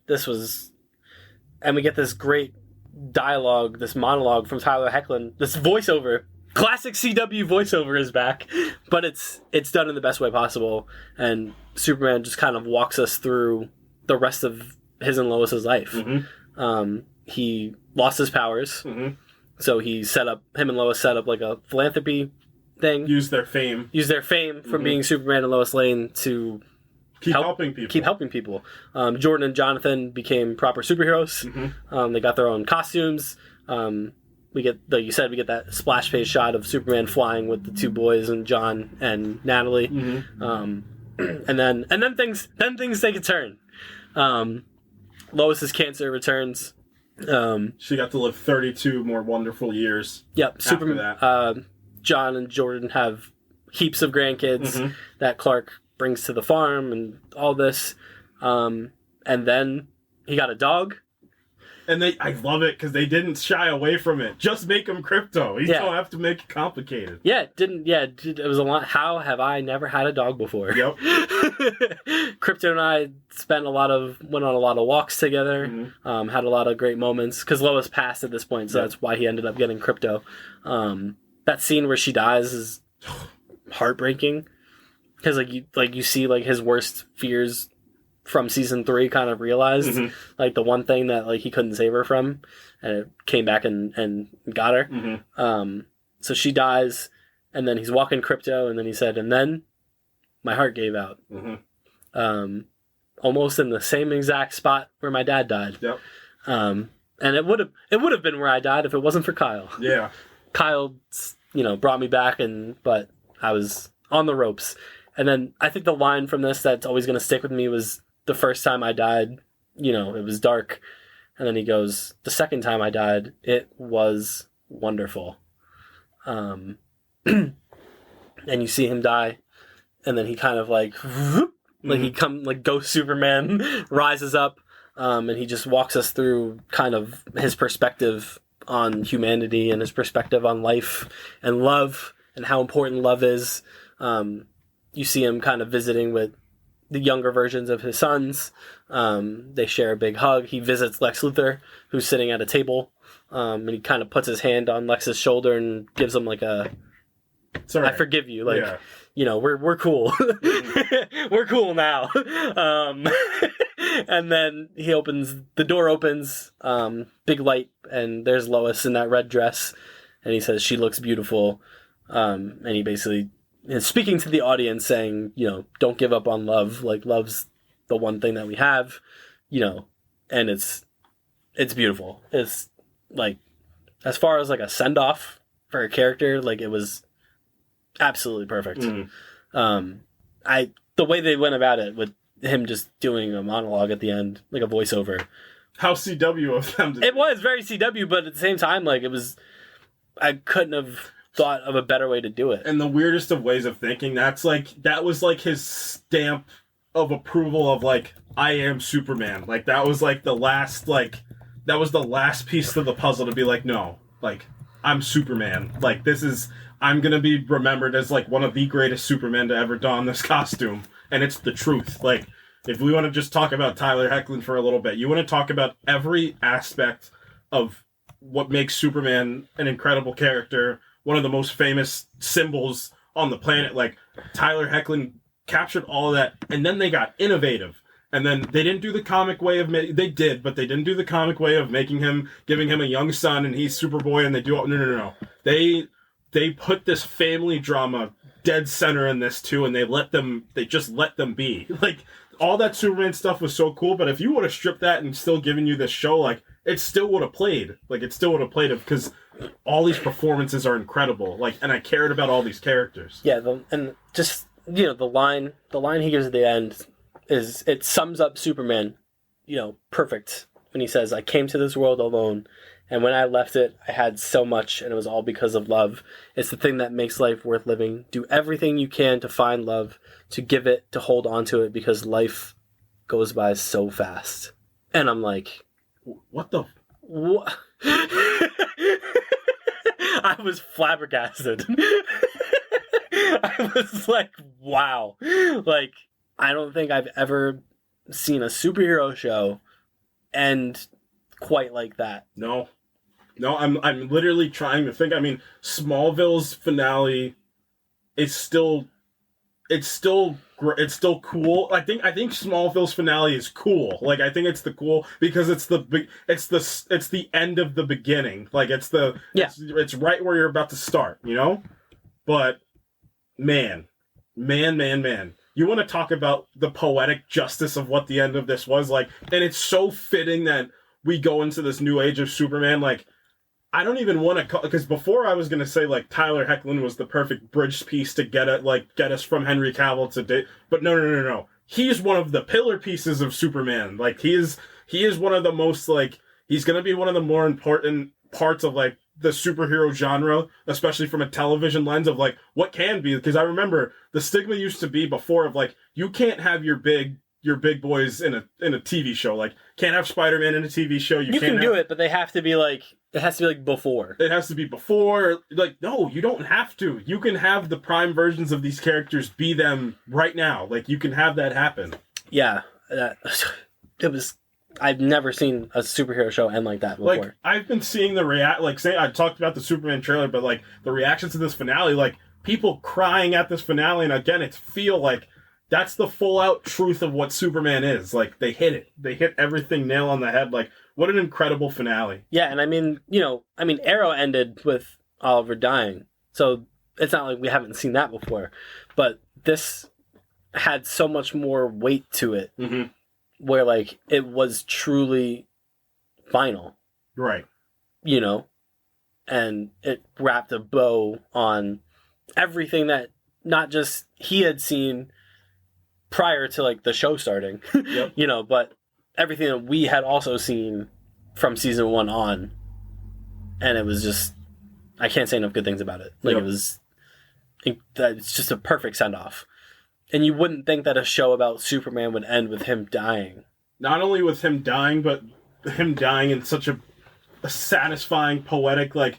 B: And we get this great dialogue, this monologue from Tyler Hoechlin. This voiceover, classic CW voiceover is back, but it's done in the best way possible. And Superman just kind of walks us through the rest of his and Lois's life. He lost his powers, so him and Lois set up like a philanthropy thing.
C: Use their fame
B: from being Superman and Lois Lane to
C: keep helping people.
B: Jordan and Jonathan became proper superheroes. They got their own costumes. We get that splash page shot of Superman flying with the two boys and John and Natalie. And then things take a turn. Lois's cancer returns.
C: She got to live 32 more wonderful years.
B: Yep. Superman. John and Jordan have heaps of grandkids that Clark brings to the farm and all this. And then he got a dog.
C: And I love it because they didn't shy away from it. Just make him crypto. You don't have to make it complicated.
B: It was a lot. How have I never had a dog before?
C: Yep.
B: Crypto and I went on a lot of walks together. Had a lot of great moments because Lois passed at this point, so that's why he ended up getting Crypto. That scene where she dies is heartbreaking because you see like his worst fears from season 3 kind of realized, like the one thing that like he couldn't save her from, and it came back and got her. So she dies, and then he's walking Crypto, and then he said, and then my heart gave out. Almost in the same exact spot where my dad died.
C: Yep.
B: And it would have been where I died if it wasn't for Kyle.
C: Yeah.
B: Kyle, brought me back, but I was on the ropes. And then I think the line from this that's always going to stick with me was, the first time I died, it was dark. And then he goes, the second time I died, it was wonderful. And you see him die. And then he kind of like he Ghost Superman rises up. And he just walks us through kind of his perspective on humanity and his perspective on life and love and how important love is. You see him kind of visiting with the younger versions of his sons. They share a big hug. He visits Lex Luthor, who's sitting at a table, and he kind of puts his hand on Lex's shoulder and gives him like a, I forgive you. Like, we're cool. We're cool now. And then the door opens, big light, and there's Lois in that red dress, and he says, she looks beautiful. And he basically is speaking to the audience saying, don't give up on love. Like, love's the one thing that we have, and it's beautiful. It's like, as far as like a send off for a character, like it was absolutely perfect. The way they went about it with him just doing a monologue at the end, like a voiceover.
C: How CW of them.
B: It was very CW, but at the same time, like I couldn't have thought of a better way to do it.
C: And the weirdest of ways of thinking, that was like his stamp of approval of like, I am Superman. Like that was like the last piece to the puzzle to be like, no, like I'm Superman. Like I'm gonna be remembered as like one of the greatest Supermen to ever don this costume. And it's the truth. Like, if we want to just talk about Tyler Hoechlin for a little bit, you want to talk about every aspect of what makes Superman an incredible character, one of the most famous symbols on the planet. Like, Tyler Hoechlin captured all of that, and then they got innovative. And then they didn't do the comic way of they did, but they didn't do the comic way of giving him a young son and he's Superboy, and they do no. They put this family drama dead center in this too, and they just let them be. Like, all that Superman stuff was so cool, but if you would have stripped that and still given you this show, like, it still would have played. Like, it still would have played it, because all these performances are incredible. Like, and I cared about all these characters.
B: Yeah, the line he gives at the end is, it sums up Superman, perfect. When he says, I came to this world alone, and when I left it, I had so much, and it was all because of love. It's the thing that makes life worth living. Do everything you can to find love, to give it, to hold on to it, because life goes by so fast. And I'm like,
C: what the?
B: What? I was flabbergasted. I was like, wow. Like, I don't think I've ever seen a superhero show end quite like that. No, I'm literally trying to think. I mean, Smallville's finale is still cool. I think Smallville's finale is cool. Like, I think it's cool because it's the end of the beginning. Like, it's right where you're about to start, But man, you want to talk about the poetic justice of what the end of this was like, and it's so fitting that we go into this new age of Superman. Like, I don't even want to call, because before I was going to say, like, Tyler Hoechlin was the perfect bridge piece to get us from Henry Cavill to date. But no. He's one of the pillar pieces of Superman. Like, he is one of the most, like, he's going to be one of the more important parts of, like,
C: the superhero genre, especially from a television lens of like what can be. Because I remember the stigma used to be before of like you can't have your big boys in a TV show. Like can't have Spider-Man in a TV show.
B: You can do it, but they have to be like it has to be like before.
C: It has to be before. Like no, you don't have to. You can have the prime versions of these characters be them right now. Like you can have that happen.
B: Yeah, it was. I've never seen a superhero show end like that before.
C: Like I've been seeing the I talked about the Superman trailer, but like the reactions to this finale, like people crying at this finale, and again, it feel like that's the full out truth of what Superman is. Like they hit it. They hit everything nail on the head. Like what an incredible finale.
B: Yeah, and I mean, Arrow ended with Oliver dying, so it's not like we haven't seen that before, but this had so much more weight to it.
C: Mm-hmm.
B: Where, like, it was truly final.
C: Right.
B: And it wrapped a bow on everything that not just he had seen prior to, like, the show starting,
C: yep.
B: But everything that we had also seen from season 1 on. And it was just, I can't say enough good things about it. Like, it's just a perfect send-off. And you wouldn't think that a show about Superman would end with him dying.
C: Not only with him dying, but him dying in such a satisfying, poetic, like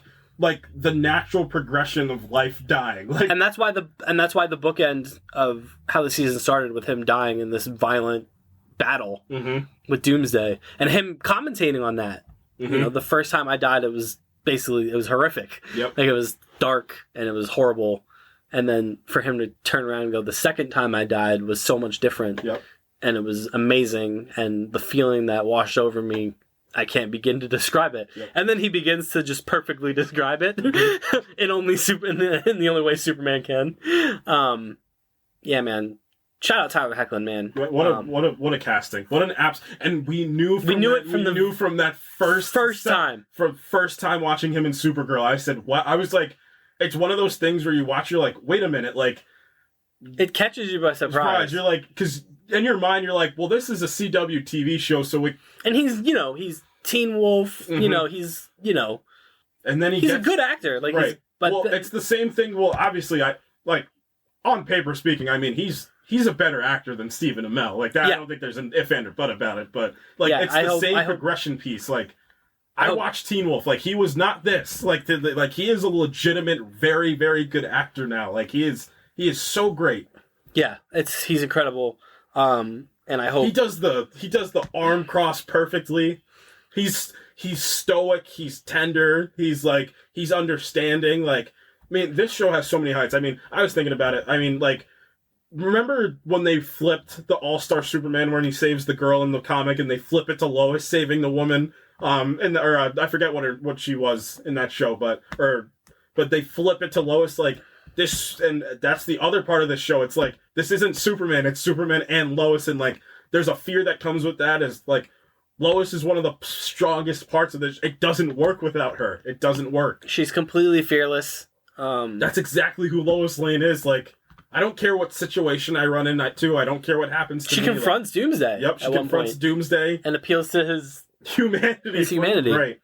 C: the natural progression of life dying. Like,
B: and that's why the bookend of how the season started with him dying in this violent battle with Doomsday, and him commentating on that.
C: Mm-hmm.
B: The first time I died, it was horrific.
C: Yep.
B: Like it was dark and it was horrible. And then for him to turn around and go, the second time I died was so much different.
C: Yep.
B: And it was amazing. And the feeling that washed over me, I can't begin to describe it.
C: Yep.
B: And then he begins to just perfectly describe it in the only way Superman can. Yeah, man. Shout out Tyler Hoechlin, man.
C: What a casting. What an apps. And we knew from that first time watching him in Supergirl. I said, what? I was like, it's one of those things where you watch, you're like, wait a minute, like...
B: It catches you by surprise.
C: You're like, because in your mind, you're like, well, this is a CW TV show, so we...
B: And he's Teen Wolf, he's,
C: And then
B: he's a good actor. Like,
C: right. It's the same thing. Well, obviously, on paper speaking, I mean, he's a better actor than Stephen Amell. Like, that, yeah. I don't think there's an if, and, or but about it, but, like, yeah, it's the same progression piece, like... I watched Teen Wolf. Like, he was not this. Like, he is a legitimate, very, very good actor now. Like, he is so great.
B: Yeah, he's incredible. And I hope
C: he does the arm cross perfectly. He's stoic. He's tender. He's understanding. Like, I mean, this show has so many heights. I mean, I was thinking about it. I mean, like, remember when they flipped the All-Star Superman when he saves the girl in the comic, and they flip it to Lois saving the woman? I forget what she was in that show, but they flip it to Lois like this, and that's the other part of the show. It's like, this isn't Superman, it's Superman and Lois, and like there's a fear that comes with that, is like Lois is one of the strongest parts of this. It doesn't work without her. It doesn't work.
B: She's completely fearless.
C: That's exactly who Lois Lane is. Like, I don't care what situation I run into. I don't care what happens to me.
B: She confronts Doomsday.
C: Yep, she confronts Doomsday
B: and appeals to his
C: humanity. Right.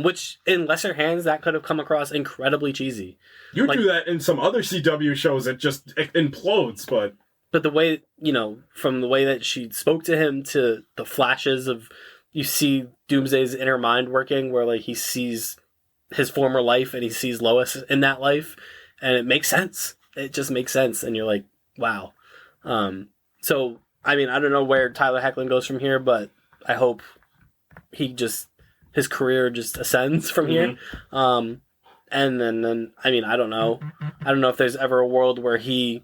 B: Which, in lesser hands, that could have come across incredibly cheesy.
C: You do that in some other CW shows, it just implodes, but
B: the way, from the way that she spoke to him to the flashes of, you see Doomsday's inner mind working, where, like, he sees his former life and he sees Lois in that life, and it makes sense. It just makes sense, and you're like, wow. So, I mean, I don't know where Tyler Hoechlin goes from here, but I hope his career just ascends from here. And then, I mean, I don't know. I don't know if there's ever a world where he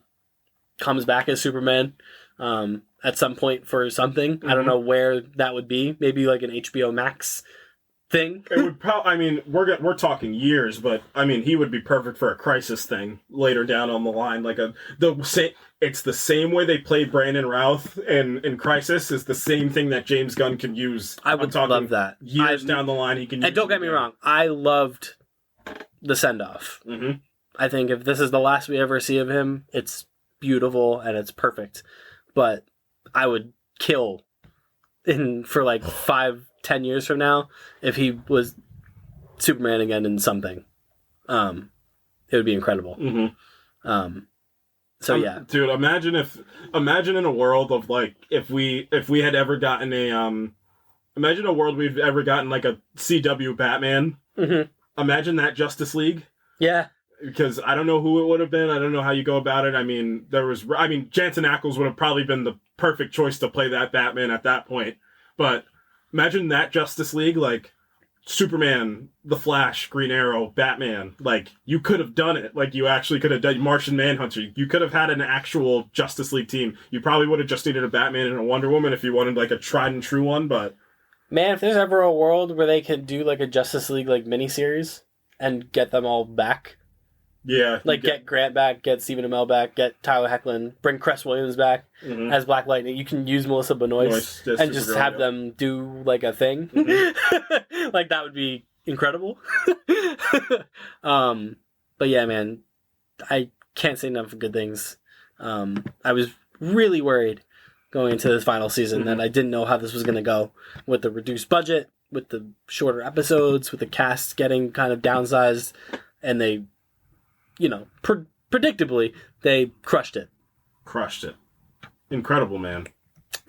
B: comes back as Superman at some point for something. I don't know where that would be. Maybe like an HBO Max thing.
C: It would probably. I mean, we're talking years, but I mean, he would be perfect for a Crisis thing later down on the line. Like it's the same way they played Brandon Routh in Crisis. Is the same thing that James Gunn can use.
B: I would love that.
C: Years down the line, he can.
B: And don't get me wrong, I loved the send off. I think if this is the last we ever see of him, it's beautiful and it's perfect. But I would kill for like 5-10 years from now if he was Superman again in something, it would be incredible.
C: Mm-hmm.
B: So yeah,
C: dude, imagine in a world of like if we had ever gotten imagine a world we've ever gotten like a CW Batman.
B: Mm-hmm.
C: Imagine that Justice League.
B: Yeah.
C: Because I don't know who it would have been. I don't know how you go about it. I mean, Jensen Ackles would have probably been the perfect choice to play that Batman at that point. But imagine that Justice League, like Superman, The Flash, Green Arrow, Batman. Like, you could have done it. Like, you actually could have done Martian Manhunter. You could have had an actual Justice League team. You probably would have just needed a Batman and a Wonder Woman if you wanted, like, a tried and true one, but...
B: Man, if there's ever a world where they could do, like, a Justice League, like, miniseries and get them all back...
C: Yeah.
B: Like, get Grant back, get Stephen Amell back, get Tyler Hoechlin, bring Cress Williams back as Black Lightning. You can use Melissa Benoist and just have them do, like, a thing. Mm-hmm. Like, that would be incredible. But yeah, man, I can't say enough good things. I was really worried going into this final season that I didn't know how this was going to go with the reduced budget, with the shorter episodes, with the cast getting kind of downsized, and they... You know, predictably, they crushed it.
C: Crushed it. Incredible, man.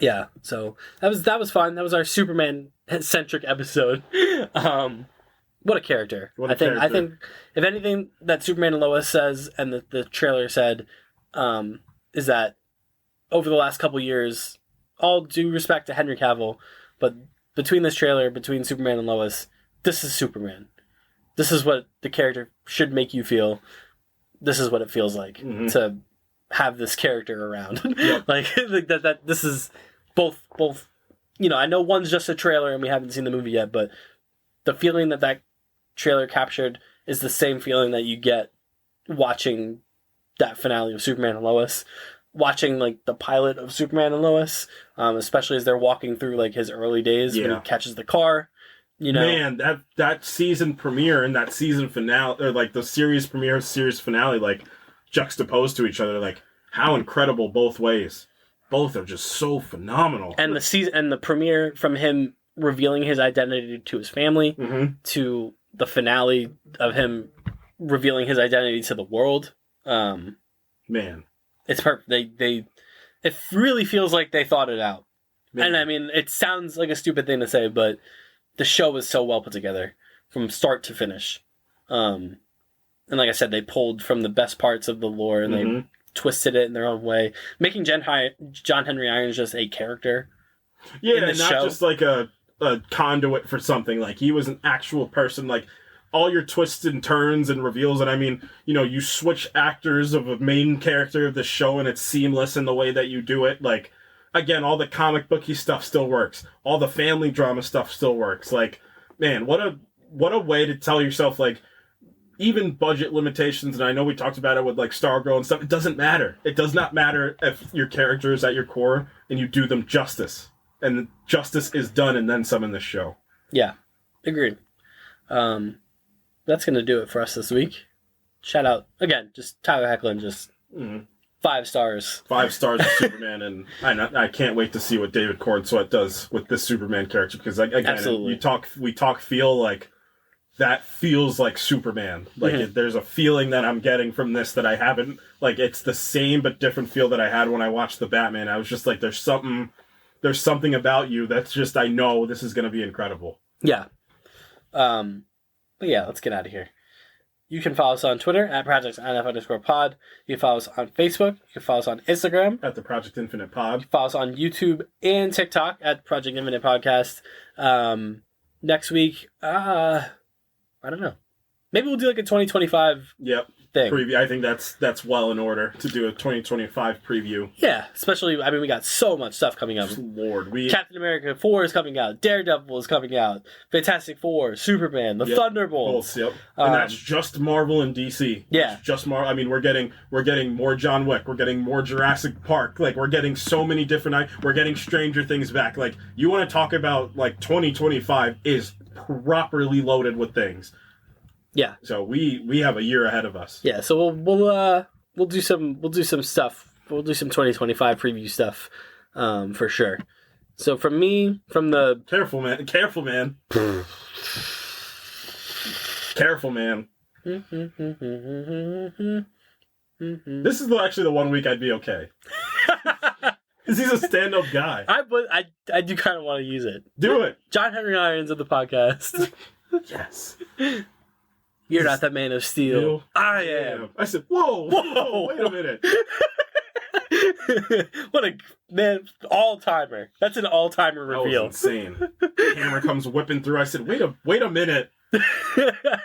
B: Yeah, so that was fun. That was our Superman-centric episode. What a character. I think if anything that Superman and Lois says, and the trailer said, is that over the last couple years, all due respect to Henry Cavill, but between this trailer, between Superman and Lois, this is Superman. This is what the character should make you feel. This is what it feels like to have this character around. Yep. like that this is both, you know, I know one's just a trailer and we haven't seen the movie yet, but the feeling that trailer captured is the same feeling that you get watching that finale of Superman and Lois, watching like the pilot of Superman and Lois, especially as they're walking through like his early days when he catches the car. You know,
C: man, that season premiere and that season finale, or like the series premiere, series finale, like juxtaposed to each other, like how incredible both ways. Both are just so phenomenal.
B: And the season and the premiere from him revealing his identity to his family, to the finale of him revealing his identity to the world.
C: Man,
B: it's perfect. It really feels like they thought it out. Man. And I mean, it sounds like a stupid thing to say, but the show was so well put together from start to finish. And like I said, they pulled from the best parts of the lore and they twisted it in their own way, making John Henry Irons just a character.
C: Yeah, not show. Just like a conduit for something. Like, he was an actual person. Like, all your twists and turns and reveals, and I mean, you know, you switch actors of a main character of the show and it's seamless in the way that you do it. Like, again, all the comic booky stuff still works. All the family drama stuff still works. Like, man, what a way to tell yourself, like, even budget limitations, and I know we talked about it with, like, Stargirl and stuff, it doesn't matter. It does not matter if your character is at your core and you do them justice. And justice is done and then some in this show.
B: Yeah, agreed. That's going to do it for us this week. Shout out, again, just Tyler Hoechlin, just... 5 stars. 5 stars of Superman, and I can't wait to see what David Corenswet does with this Superman character, because again, we talk feel, like that feels like Superman. Like there's a feeling that I'm getting from this that I haven't, like, it's the same but different feel that I had when I watched the Batman. I was just like, there's something about you that's just, I know this is going to be incredible. Yeah. But yeah, let's get out of here. You can follow us on Twitter at ProjectINF_pod. You can follow us on Facebook. You can follow us on Instagram at the Project Infinite Pod. You can follow us on YouTube and TikTok at Project Infinite Podcast. Next week, I don't know. Maybe we'll do like a 2025 thing. Preview. I think that's well in order to do a 2025 preview. Yeah, especially, I mean, we got so much stuff coming up. Lord, Captain America 4 is coming out. Daredevil is coming out. Fantastic Four, Superman, the Thunderbolts. And that's just Marvel and DC. Yeah, that's just Marvel. I mean, we're getting more John Wick. We're getting more Jurassic Park. Like, we're getting so many different. We're getting Stranger Things back. Like, you want to talk about, like, 2025 is properly loaded with things. Yeah. So we have a year ahead of us. Yeah. So we'll do some stuff. We'll do some 2025 preview stuff, for sure. So from me, from the careful man.
C: Careful, man. This is actually the one week I'd be okay. Because he's a stand-up guy.
B: I do kind of want to use it.
C: Do it.
B: John Henry Irons of the podcast.
C: Yes.
B: You're not the Man of Steel. I am.
C: I said, whoa, wait a minute.
B: What a man, all-timer. That's an all-timer reveal.
C: That was insane. Hammer comes whipping through. I said, wait a minute.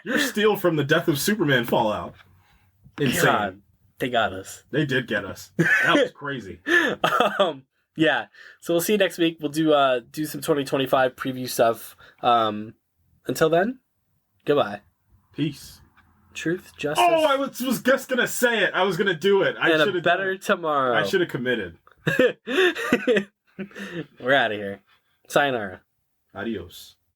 C: You're Steel from the Death of Superman Fallout. Insane. God,
B: they got us.
C: They did get us. That was crazy.
B: Yeah. So we'll see you next week. We'll do some 2025 preview stuff. Until then, goodbye.
C: Peace.
B: Truth, justice.
C: Oh, I was just gonna say it. I was gonna do it.
B: And a better tomorrow.
C: I should have committed.
B: We're out of here. Sayonara.
C: Adios.